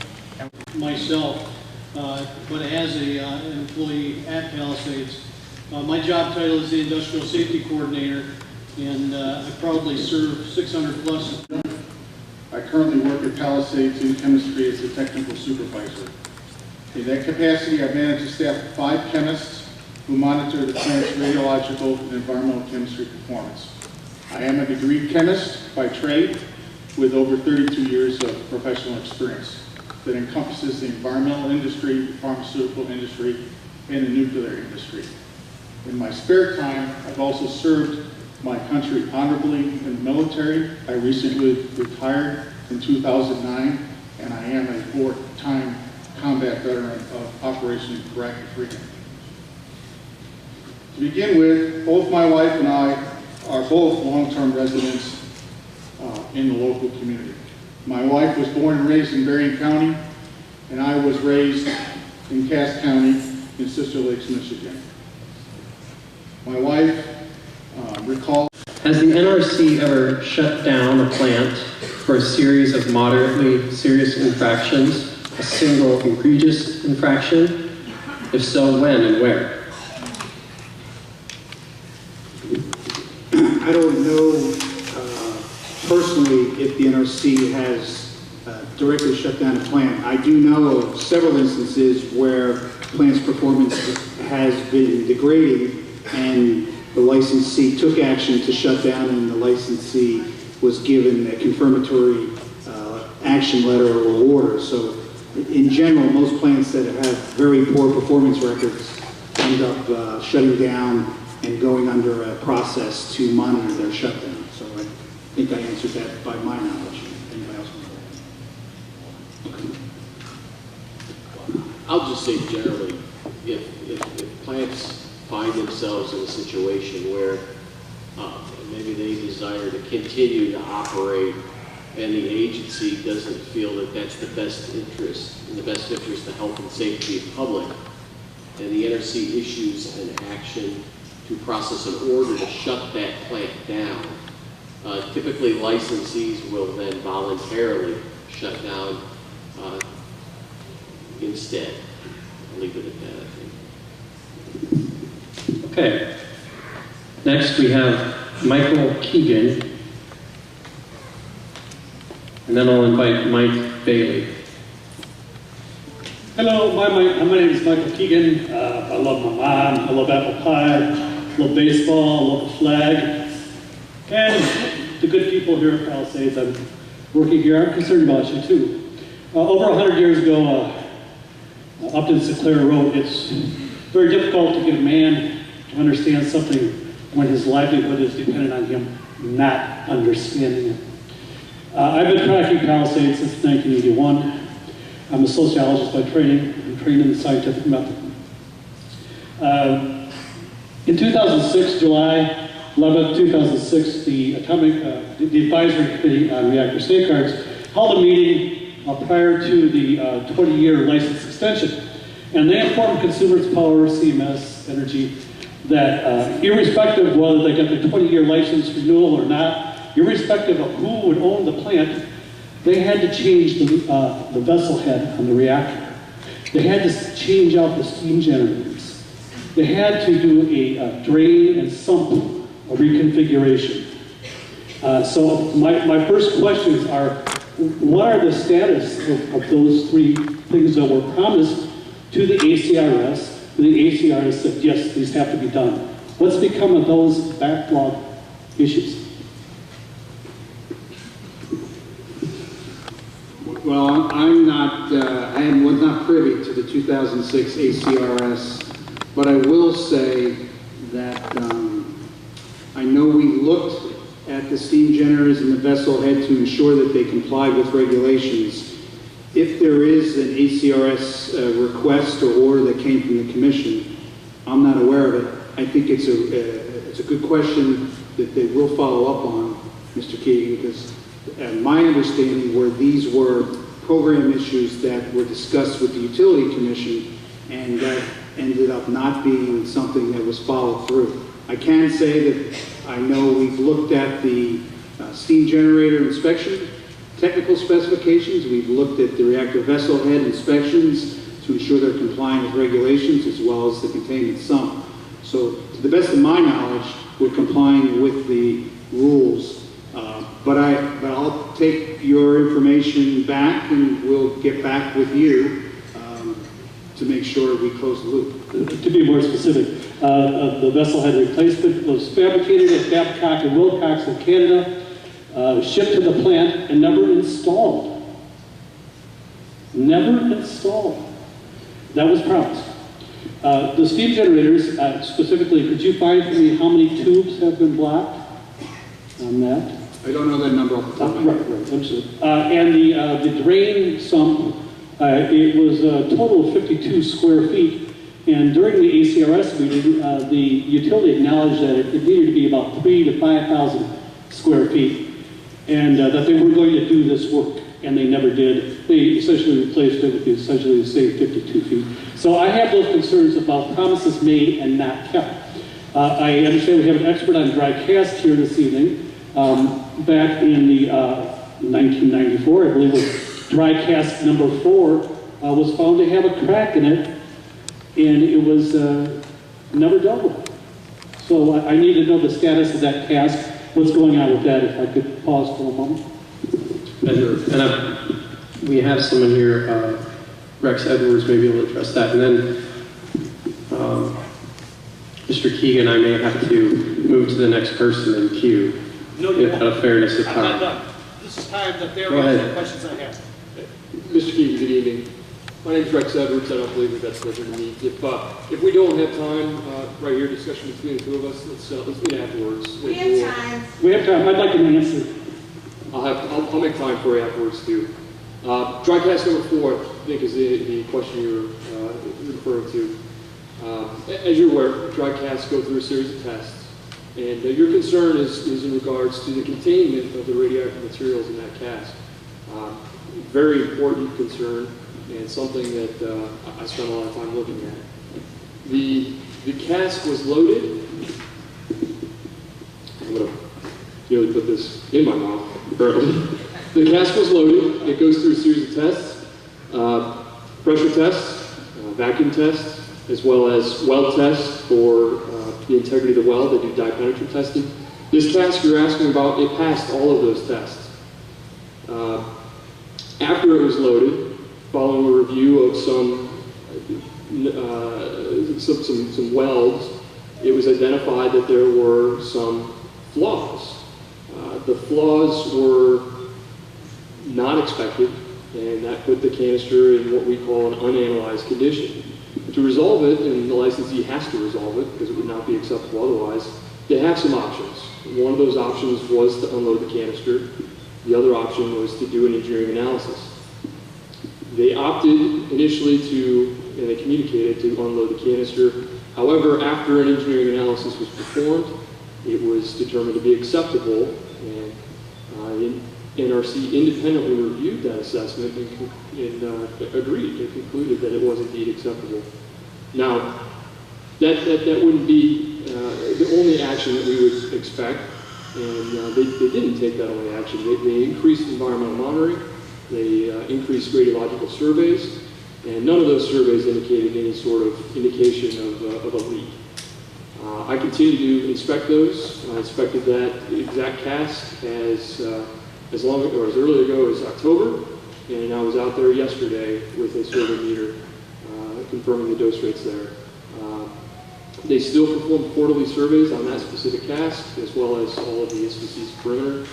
Myself, but as an employee at Palisades, my job title is the Industrial Safety Coordinator, and I proudly serve 600 plus. I currently work at Palisades in chemistry as a technical supervisor. In that capacity, I manage a staff of 5 chemists who monitor the plant's radiological and environmental chemistry performance. I am a degreed chemist by trade with over 32 years of professional experience that encompasses the environmental industry, the pharmaceutical industry, and the nuclear industry. In my spare time, I've also served my country honorably in the military. I recently retired in 2009, and I am a 4-time combat veteran of Operation Iraqi Freedom. To begin with, both my wife and I are both long-term residents in the local community. My wife was born and raised in Berrien County, and I was raised in Cass County in Sister Lakes, Michigan. My wife recalled... Has the NRC ever shut down a plant for a series of moderately serious infractions, a single egregious infraction? If so, when and where? I don't know personally if the NRC has directly shut down a plant. I do know of several instances where plant's performance has been degrading and the licensee took action to shut down and the licensee was given a confirmatory action letter or order. So in general, most plants that have very poor performance records end up shutting down and going under a process to monitor their shutdown. So I think I answered that by my knowledge. Anybody else want to? I'll just say generally, if plants find themselves in a situation where maybe they desire to continue to operate and the agency doesn't feel that that's the best interest, in the best interest of health and safety of the public, and the NRC issues an action to process an order to shut that plant down, typically licensees will then voluntarily shut down instead. I'll leave it at that, I think. Okay. Next we have Michael Keegan. And then I'll invite Mike Bailey. Hello, my name is Michael Keegan. I love my mom. I love apple pie. I love baseball. I love the flag. And the good people here at Palisades. I'm working here. I'm concerned about you too. Over 100 years ago, Upton Sinclair wrote, "It's very difficult to get a man to understand something when his livelihood is dependent on him not understanding it." I've been tracking Palisades since 1981. I'm a sociologist by training. I'm trained in the scientific method. In 2006, July 11, 2006, the Advisory Committee on Reactor Safeguards held a meeting prior to the 20-year license extension. And they informed Consumers Power, CMS, Energy, that irrespective of whether they get the 20-year license renewal or not, irrespective of who would own the plant, they had to change the vessel head on the reactor. They had to change out the steam generators. They had to do a drain and sump reconfiguration. So my first questions are, what are the status of those 3 things that were promised to the ACRS and the ACRS said, yes, these have to be done. What's become of those backlog issues? Well, I'm not, I was not privy to the 2006 ACRS, but I will say that I know we looked at the steam generators and the vessel head to ensure that they complied with regulations. If there is an ACRS request or order that came from the commission, I'm not aware of it. I think it's a good question that they will follow up on, Mr. Keegan, because my understanding were these were program issues that were discussed with the Utility Commission, and that ended up not being something that was followed through. I can say that I know we've looked at the steam generator inspection technical specifications. We've looked at the reactor vessel head inspections to ensure they're compliant with regulations, as well as the containment sump. So to the best of my knowledge, we're complying with the rules. But I'll take your information back, and we'll get back with you to make sure we close the loop. To be more specific, the vessel head replacement was fabricated at Babcock and Wilcox in Canada, shipped to the plant, and never installed. Never installed. That was promised. The steam generators, specifically, could you find for me how many tubes have been blocked on that? I don't know that number off the top of my head. Right, absolutely. And the drain sump, it was a total of 52 square feet. And during the ACRS meeting, the utility acknowledged that it needed to be about 3,000 to 5,000 square feet, and that they were going to do this work, and they never did. They essentially replaced it with essentially the same 52 feet. So I have those concerns about promises made and not kept. I understand we have an expert on dry cast here this evening. Back in the 1994, I believe it was dry cast number 4 was found to have a crack in it, and it was never dealt with. So I need to know the status of that cast, what's going on with that, if I could pause for a moment. And we have someone here, Rex Edwards, may be able to address that. And then Mr. Keegan, I may have to move to the next person in queue. No, you out of fairness of I'm time. not done. This is time that they're Go ahead. asking questions I have. Mr. Keegan, good evening. My name is Rex Edwards. I don't believe that's pleasure to meet. If we don't have time right here, discussion between the two of us, let's meet afterwards. We have time. We have time. I'd like an answer. I'll make time for you afterwards too. Dry cast number 4, I think, is the question you're referring to. As you're aware, dry casts go through a series of tests. And your concern is in regards to the containment of the radioactive materials in that cask. Very important concern, and something that I spent a lot of time looking at. The cask was loaded. I'm going to nearly put this in my mouth. The cask was loaded. It goes through a series of tests, pressure tests, vacuum tests, as well as well tests for the integrity of the well. They do dye penetrant testing. This cask you're asking about, it passed all of those tests. After it was loaded, following a review of some welds, it was identified that there were some flaws. The flaws were not expected, and that put the canister in what we call an unanalyzed condition. To resolve it, and the licensee has to resolve it because it would not be acceptable otherwise, they have some options. One of those options was to unload the canister. The other option was to do an engineering analysis. They opted initially to, and they communicated to unload the canister. However, after an engineering analysis was performed, it was determined to be acceptable, and NRC independently reviewed that assessment and agreed and concluded that it was indeed acceptable. Now, that wouldn't be the only action that we would expect, and they didn't take that only action. They increased environmental monitoring, they increased radiological surveys, and none of those surveys indicated any sort of indication of a leak. I continue to inspect those. I inspected that exact cask as early ago as October, and I was out there yesterday with a survey meter confirming the dose rates there. They still perform quarterly surveys on that specific cask, as well as all of the SPC's perimeter.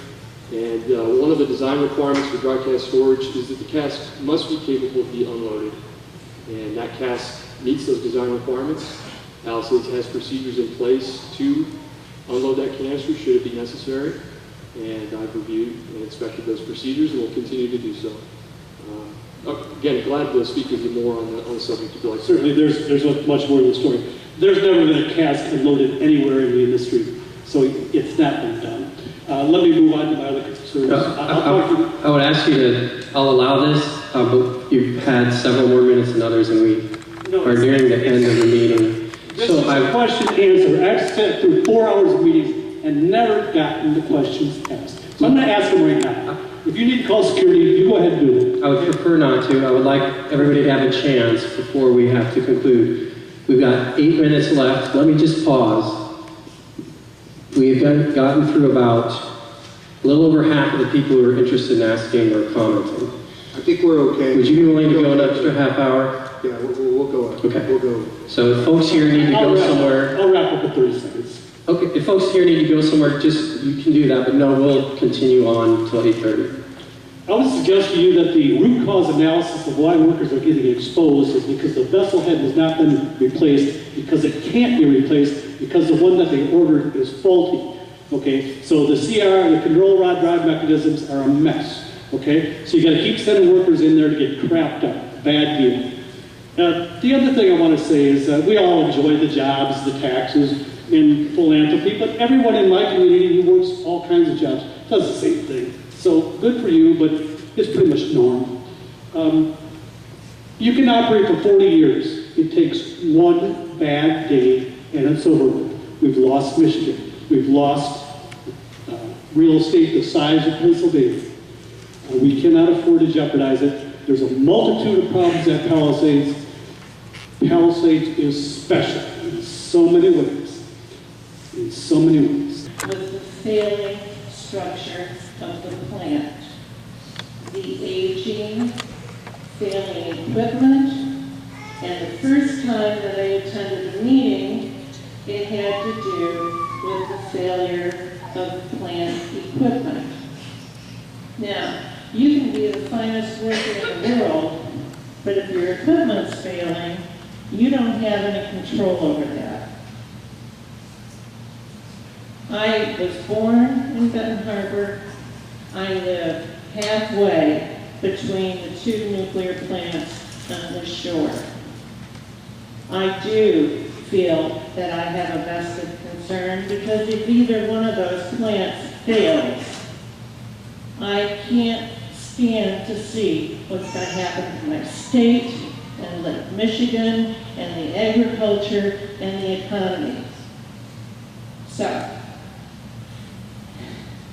And one of the design requirements for dry cask storage is that the cask must be capable of being unloaded. And that cask meets those design requirements. Palisades has procedures in place to unload that canister should it be necessary. And I've reviewed and inspected those procedures and will continue to do so. Again, glad to speak with you more on the subject if you like. Certainly, there's much more to the story. There's never been a cask unloaded anywhere in the industry, so it's not been done. Let me move on to my other concerns. I would ask you to, I'll allow this, but you've had several more minutes than others, and we are nearing the end of the meeting. This is a question answer. I've sat through 4 hours of meetings and never gotten the questions asked. So I'm going to ask them right now. If you need to call security, you go ahead and do it. I would prefer not to. I would like everybody to have a chance before we have to conclude. We've got 8 minutes left. Let me just pause. We've gotten through about a little over half of the people who are interested in asking or commenting. I think we're okay. Would you be willing to go an extra half hour? Yeah, we'll go. Okay. We'll go. So if folks here need to go somewhere. I'll wrap up in 30 seconds. Okay, if folks here need to go somewhere, just, you can do that, but no, we'll continue on until 8:30. I would suggest to you that the root cause analysis of why workers are getting exposed is because the vessel head has not been replaced, because it can't be replaced, because the one that they ordered is faulty. Okay, so the CR, the control rod drive mechanisms are a mess. Okay, so you got to keep sending workers in there to get crapped up. Bad deal. The other thing I want to say is we all enjoy the jobs, the taxes, and philanthropy, but everyone in my community who works all kinds of jobs does the same thing. So good for you, but it's pretty much normal. You can operate for 40 years. It takes one bad day and it's over with. We've lost Michigan. We've lost real estate the size of Pennsylvania. We cannot afford to jeopardize it. There's a multitude of problems at Palisades. Palisades is special in so many ways. In so many ways. With the failing structure of the plant, the aging, failing equipment, and the first time that I attended a meeting, it had to do with the failure of plant equipment. Now, you can be the finest worker in the world, but if your equipment's failing, you don't have any control over that. I was born in Benton Harbor. I live halfway between the 2 nuclear plants on the shore. I do feel that I have a vested concern because if either one of those plants fails, I can't stand to see what's going to happen to my state and Lake Michigan and the agriculture and the economy. So,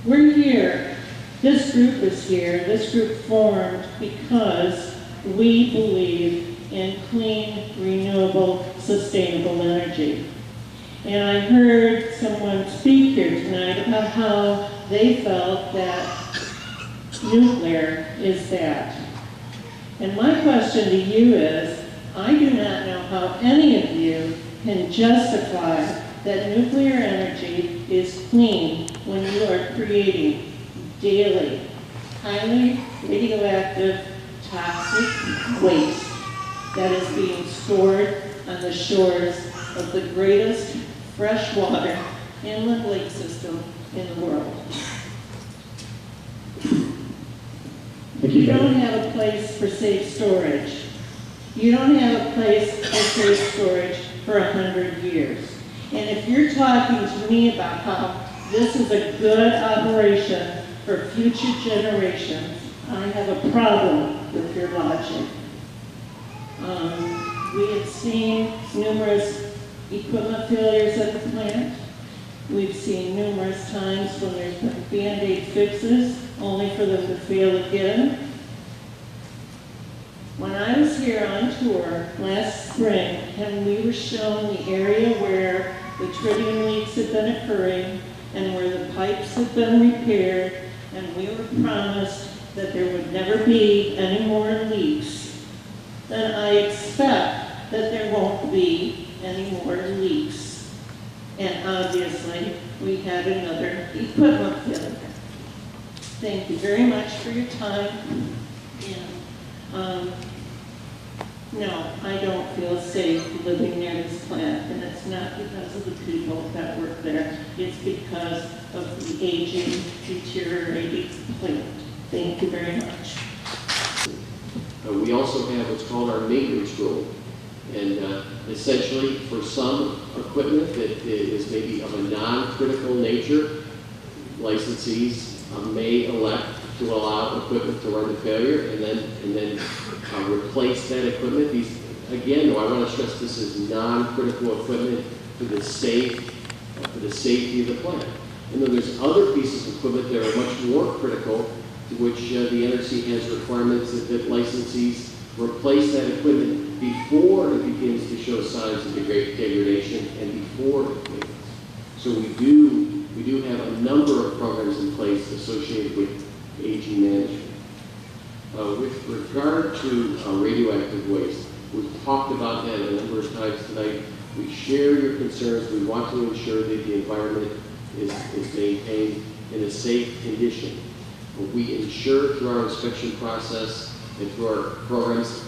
we're here. This group is here. This group formed because we believe in clean, renewable, sustainable energy. And I heard someone speak here tonight about how they felt that nuclear is that. And my question to you is, I do not know how any of you can justify that nuclear energy is clean when you are creating daily highly radioactive toxic waste that is being stored on the shores of the greatest freshwater inland lake system in the world. You don't have a place for safe storage. You don't have a place for safe storage for 100 years. And if you're talking to me about how this is a good operation for future generations, I have a problem with your logic. We have seen numerous equipment failures at the plant. We've seen numerous times when there's been Band-Aid fixes, only for them to fail again. When I was here on tour last spring, and we were shown the area where the tritium leaks had been occurring, and where the pipes had been repaired, and we were promised that there would never be any more leaks, then I expect that there won't be any more leaks. And obviously, we had another equipment failure. Thank you very much for your time. And no, I don't feel safe living near this plant, and it's not because of the people that work there. It's because of the aging, deteriorating plant. Thank you very much. We also have what's called our maintenance rule. And essentially, for some equipment that is maybe of a non-critical nature, licensees may elect to allow equipment to run to failure and then replace that equipment. These, again, though, I want to stress this is non-critical equipment for the safety of the plant. And then there's other pieces of equipment that are much more critical, to which the NRC has requirements that licensees replace that equipment before it begins to show signs of degradation and before it fails. So we do have a number of programs in place associated with aging management. With regard to radioactive waste, we've talked about that a number of times tonight. We share your concerns. We want to ensure that the environment is maintained in a safe condition. We ensure through our inspection process and through our programs,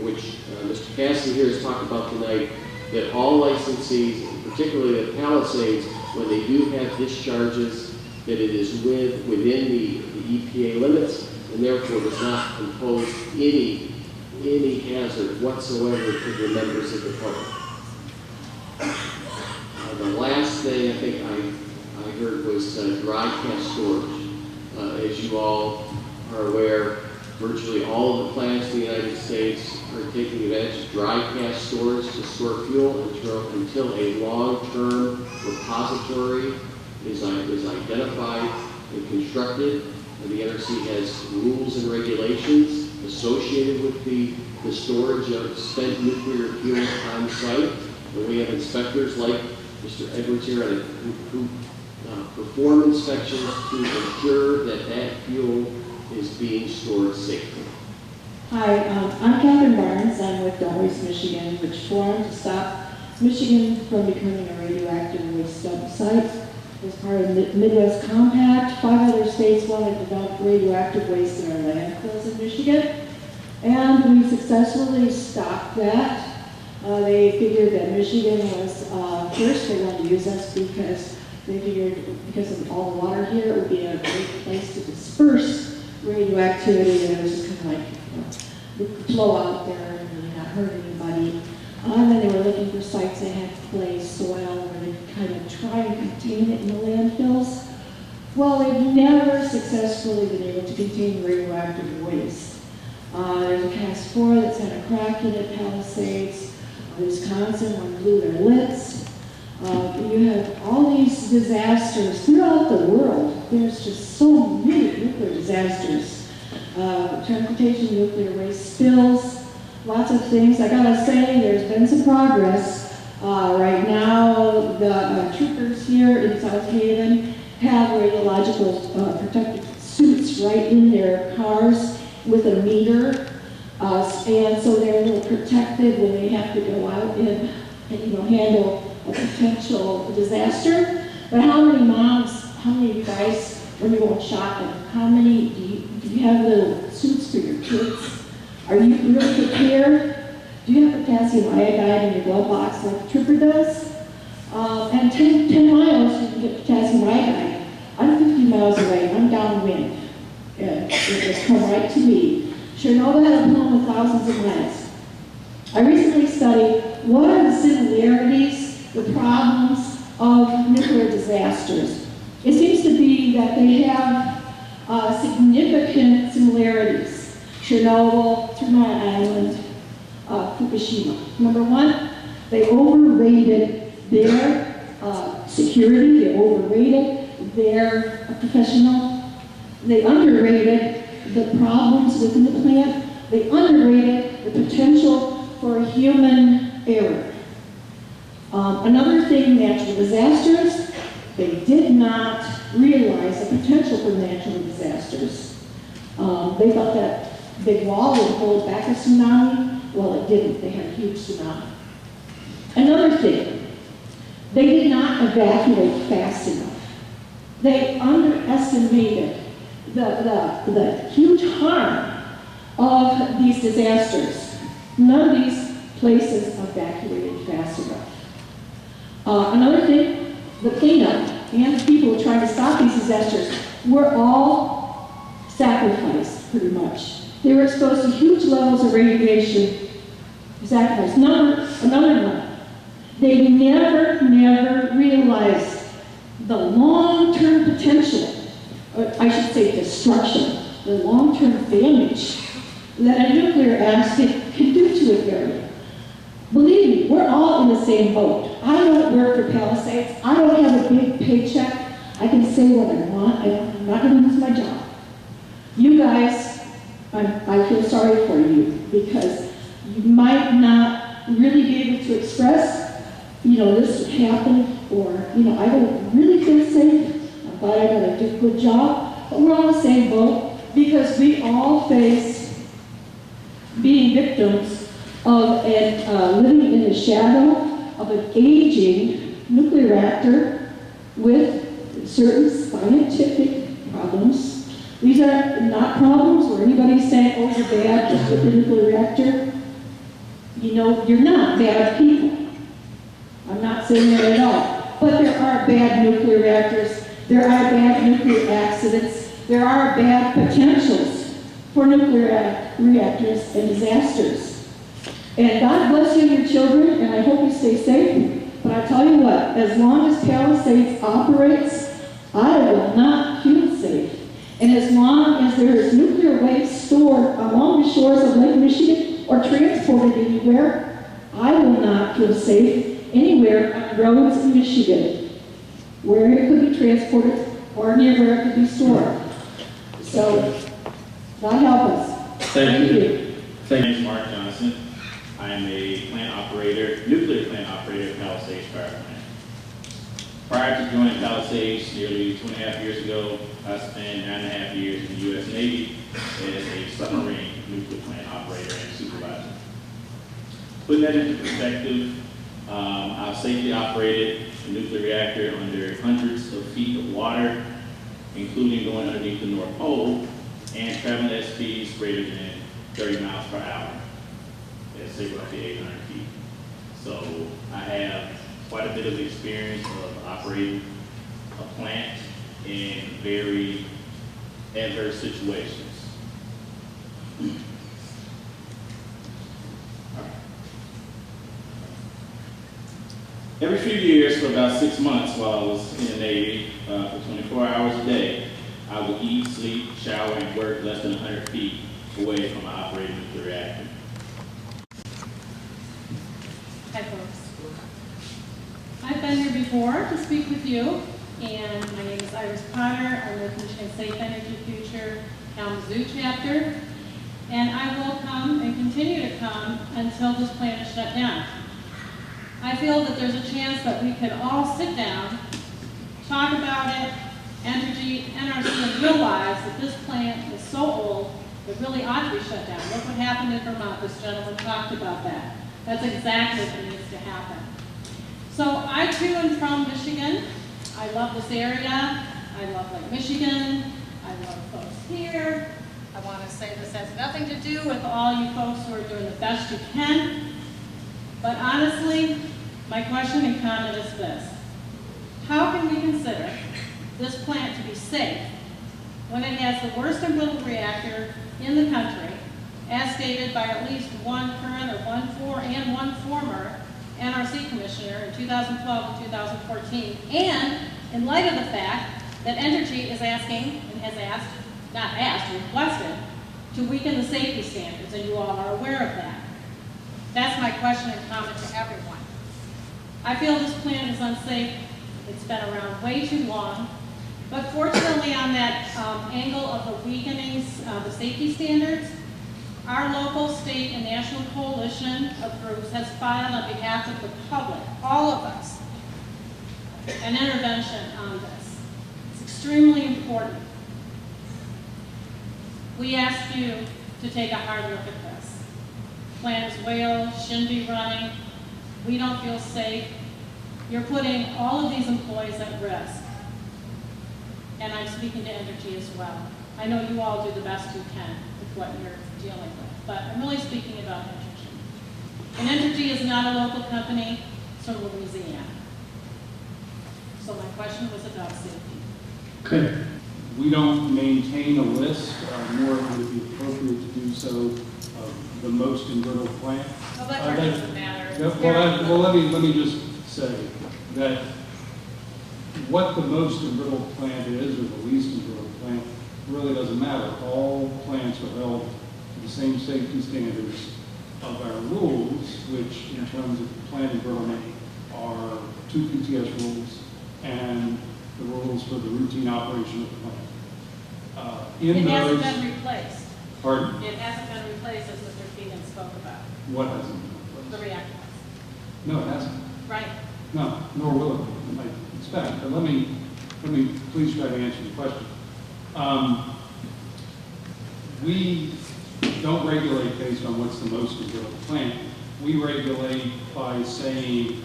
which Mr. Cassidy here has talked about tonight, that all licensees, particularly at Palisades, when they do have discharges, that it is within the EPA limits and therefore does not impose any hazard whatsoever to the members of the public. The last thing I think I heard was dry cask storage. As you all are aware, virtually all of the plants in the United States are taking advantage of dry cask storage to store fuel until a long-term repository is identified and constructed. And the NRC has rules and regulations associated with the storage of spent nuclear fuel on site. And we have inspectors like Mr. Edwards here who perform inspections to ensure that that fuel is being stored safely. Hi, I'm Catherine Barnes. I'm with Delrace, Michigan, which formed to stop Michigan from becoming a radioactive waste dump site. As part of the Midwest Compact, 5 other states wanted to dump radioactive waste in our landfills in Michigan, and we successfully stopped that. They figured that Michigan was first. They wanted to use us because they figured because of all the water here, it would be a great place to disperse radioactivity, and it was just kind of like, it could flow out there and really not hurt anybody. And then they were looking for sites that had clay soil where they could kind of try and contain it in the landfills. Well, they've never successfully been able to contain radioactive waste. There's a cast 4 that's had a crack in it, Palisades, Wisconsin, one blew their lids. You have all these disasters throughout the world. There's just so many nuclear disasters. Transportation, nuclear waste spills, lots of things. I gotta say, there's been some progress. Right now, the troopers here in South Haven have radiological protective suits right in their cars with a meter. And so they're a little protected when they have to go out and handle a potential disaster. But how many moms, how many of you guys, when you're going shopping, how many do you have little suits for your kids? Are you really prepared? Do you have potassium iodide in your glove box like the trooper does? And 10 miles you can get potassium iodide. I'm 50 miles away, I'm downwind. And it's come right to me. Chernobyl had a home with thousands of lives. I recently studied what are the similarities, the problems of nuclear disasters. It seems to be that they have significant similarities. Chernobyl, 3 Mile Island, Fukushima. Number one, they overrated their security, they overrated their professional, they underrated the problems within the plant, they underrated the potential for human error. Another thing, natural disasters, they did not realize the potential for natural disasters. They thought that big wall would hold back a tsunami. Well, it didn't. They had a huge tsunami. Another thing, they did not evacuate fast enough. They underestimated the huge harm of these disasters. None of these places evacuated fast enough. Another thing, the cleanup and the people who tried to stop these disasters were all sacrificed, pretty much. They were exposed to huge levels of radiation, sacrificed. Another one, they never realized the long-term potential, or I should say destruction, the long-term damage that a nuclear accident can do to an area. Believe me, we're all in the same boat. I don't work for Palisades. I don't have a big paycheck. I can say what I want. I'm not going to lose my job. You guys, I feel sorry for you because you might not really be able to express, this happened, or, I don't really feel safe. I thought I got a good job. But we're all in the same boat because we all face being victims of living in the shadow of an aging nuclear reactor with certain scientific problems. These are not problems where anybody's saying, oh, you're bad just with the nuclear reactor. You're not bad people. I'm not saying that at all. But there are bad nuclear reactors. There are bad nuclear accidents. There are bad potentials for nuclear reactors and disasters. And God bless you and your children, and I hope you stay safe. But I tell you what, as long as Palisades operates, I will not feel safe. And as long as there is nuclear waste stored along the shores of Lake Michigan or transported anywhere, I will not feel safe anywhere on roads in Michigan, where it could be transported or near where it could be stored. So, God help us. Thank you. My name is Mark Johnson. I am a plant operator, nuclear plant operator at Palisades Power Plant. Prior to joining Palisades nearly 2.5 years ago, I spent 9.5 years in the U.S. Navy as a submarine nuclear plant operator and supervisor. Putting that into perspective, I've safely operated a nuclear reactor under hundreds of feet of water, including going underneath the North Pole and traveling at speeds greater than 30 miles per hour. That's say roughly 800 feet. So I have quite a bit of experience of operating a plant in very adverse situations. Every few years, for about 6 months while I was in the Navy, for 24 hours a day, I would eat, sleep, shower, and work less than 100 feet away from an operating nuclear reactor. Hi folks. I've been here before to speak with you, and my name is Iris Potter. I'm with Michigan Safe Energy Future Kalamazoo chapter, and I will come and continue to come until this plant is shut down. I feel that there's a chance that we could all sit down, talk about it, Entergy, NRC, and realize that this plant is so old it really ought to be shut down. Look what happened in Vermont. This gentleman talked about that. That's exactly what needs to happen. So I too am from Michigan. I love this area. I love Lake Michigan. I love folks here. I want to say this has nothing to do with all you folks who are doing the best you can. But honestly, my question and comment is this. How can we consider this plant to be safe when it has the worst embrittled reactor in the country, as stated by at least one current or one former NRC commissioner in 2012 and 2014, and in light of the fact that Entergy is asking, and has asked, not asked, requested, to weaken the safety standards, and you all are aware of that. That's my question and comment to everyone. I feel this plant is unsafe. It's been around way too long. But fortunately, on that angle of the weakening the safety standards, our local, state, and national coalition of groups has filed on behalf of the public, all of us, an intervention on this. It's extremely important. We ask you to take a hard look at this. Plant is way old, shouldn't be running. We don't feel safe. You're putting all of these employees at risk. And I'm speaking to Entergy as well. I know you all do the best you can with what you're dealing with, but I'm really speaking about Entergy. And Entergy is not a local company, it's from Louisiana. So my question was about safety. Okay. We don't maintain a list, nor would it be appropriate to do so, of the most embrittled plant. Well, that doesn't matter. Well, let me just say that what the most embrittled plant is or the least embrittled plant really doesn't matter. All plants are held to the same safety standards of our rules, which in terms of plant embrittlement are 2 PTS rules and the rules for the routine operation of the plant. It hasn't been replaced. Pardon? It hasn't been replaced, as Mr. Keegan spoke about. What hasn't been replaced? The reactors. No, it hasn't. Right. No, nor will it, I expect. But let me please try to answer the question. We don't regulate based on what's the most embrittled plant. We regulate by saying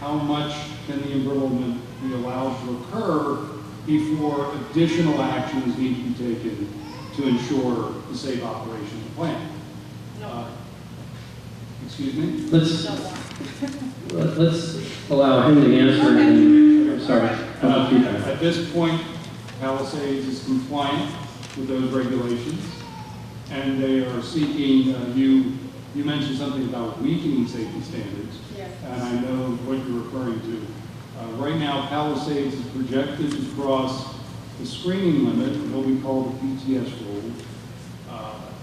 how much can the embrittlement be allowed to occur before additional actions need to be taken to ensure the safe operation of the plant. Excuse me? Let's allow him to answer. Okay. And, I'm sorry. At this point, Palisades is compliant with those regulations, and they are seeking, you mentioned something about weakening safety standards, yes. And I know what you're referring to. Right now, Palisades is projected to cross the screening limit, what we call the PTS rule,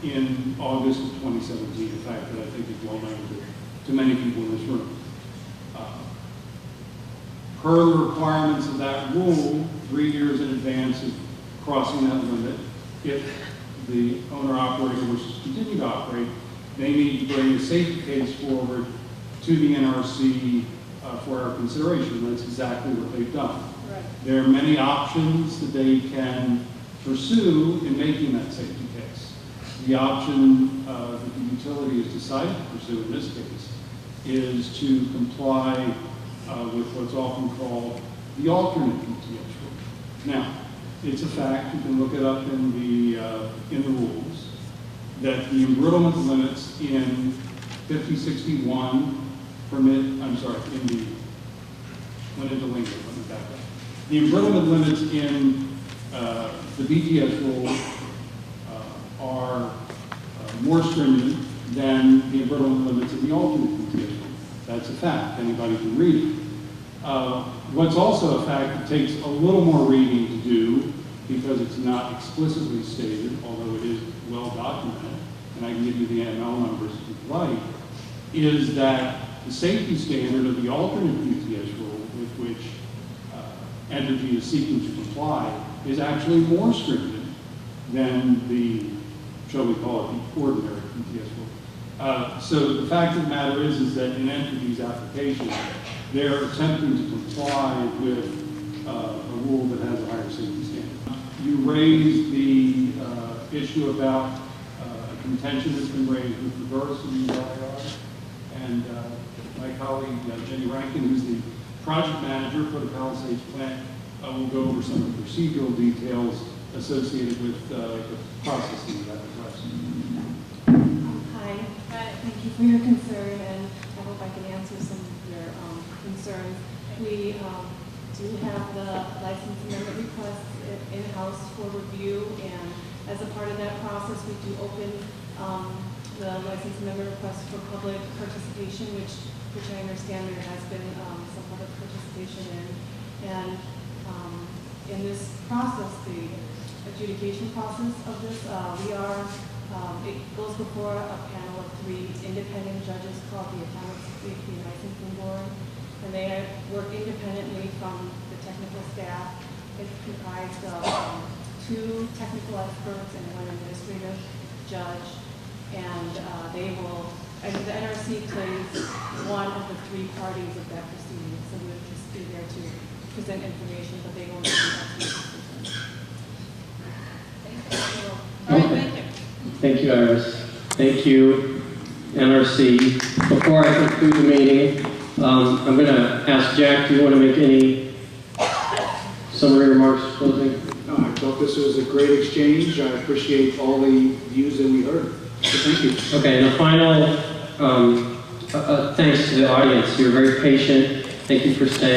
in August of 2017, a fact that I think is well known to many people in this room. Per the requirements of that rule, 3 years in advance of crossing that limit, if the owner-operator wishes to continue to operate, they need to bring a safety case forward to the NRC for our consideration. That's exactly what they've done. Right. There are many options that they can pursue in making that safety case. The option that the utility has decided to pursue in this case is to comply with what's often called the alternate PTS rule. Now, it's a fact, you can look it up in the rules, that the embrittlement limits in 5061 the embrittlement limits in the BTS rule are more stringent than the embrittlement limits in the alternate BTS rule. That's a fact. Anybody can read it. What's also a fact, it takes a little more reading to do because it's not explicitly stated, although it is well documented, and I can give you the AML numbers if you'd like, is that the safety standard of the alternate BTS rule with which Entergy is seeking to comply is actually more stringent than the, shall we call it, the ordinary BTS rule. So the fact of the matter is that in Entergy's application, they're attempting to comply with a rule that has a higher safety standard. You raised the issue about a contention that's been raised with regards to the EIR, and my colleague Jenny Rankin, who's the project manager for the Palisades plant, will go over some of the procedural details associated with the processing of that request. Hi, thank you for your concern, and I hope I can answer some of your concerns. We do have the license amendment requests in-house for review, and as a part of that process, we do open the license amendment request for public participation, which I understand there has been some public participation in. And in this process, the adjudication process of this, it goes before a panel of 3 independent judges called the Atomic Safety Licensing Board, and they work independently from the technical staff. It's comprised of 2 technical experts and 1 administrative judge, and the NRC plays one of the 3 parties of that proceeding, so we'll just be there to present information, but they won't be All right, thank you. Thank you, Iris. Thank you, NRC. Before I conclude the meeting, I'm going to ask Jack, do you want to make any summary remarks, closing? No, I thought this was a great exchange. I appreciate all the views that we heard. So thank you. Okay, and a final thanks to the audience. You're very patient. Thank you for staying.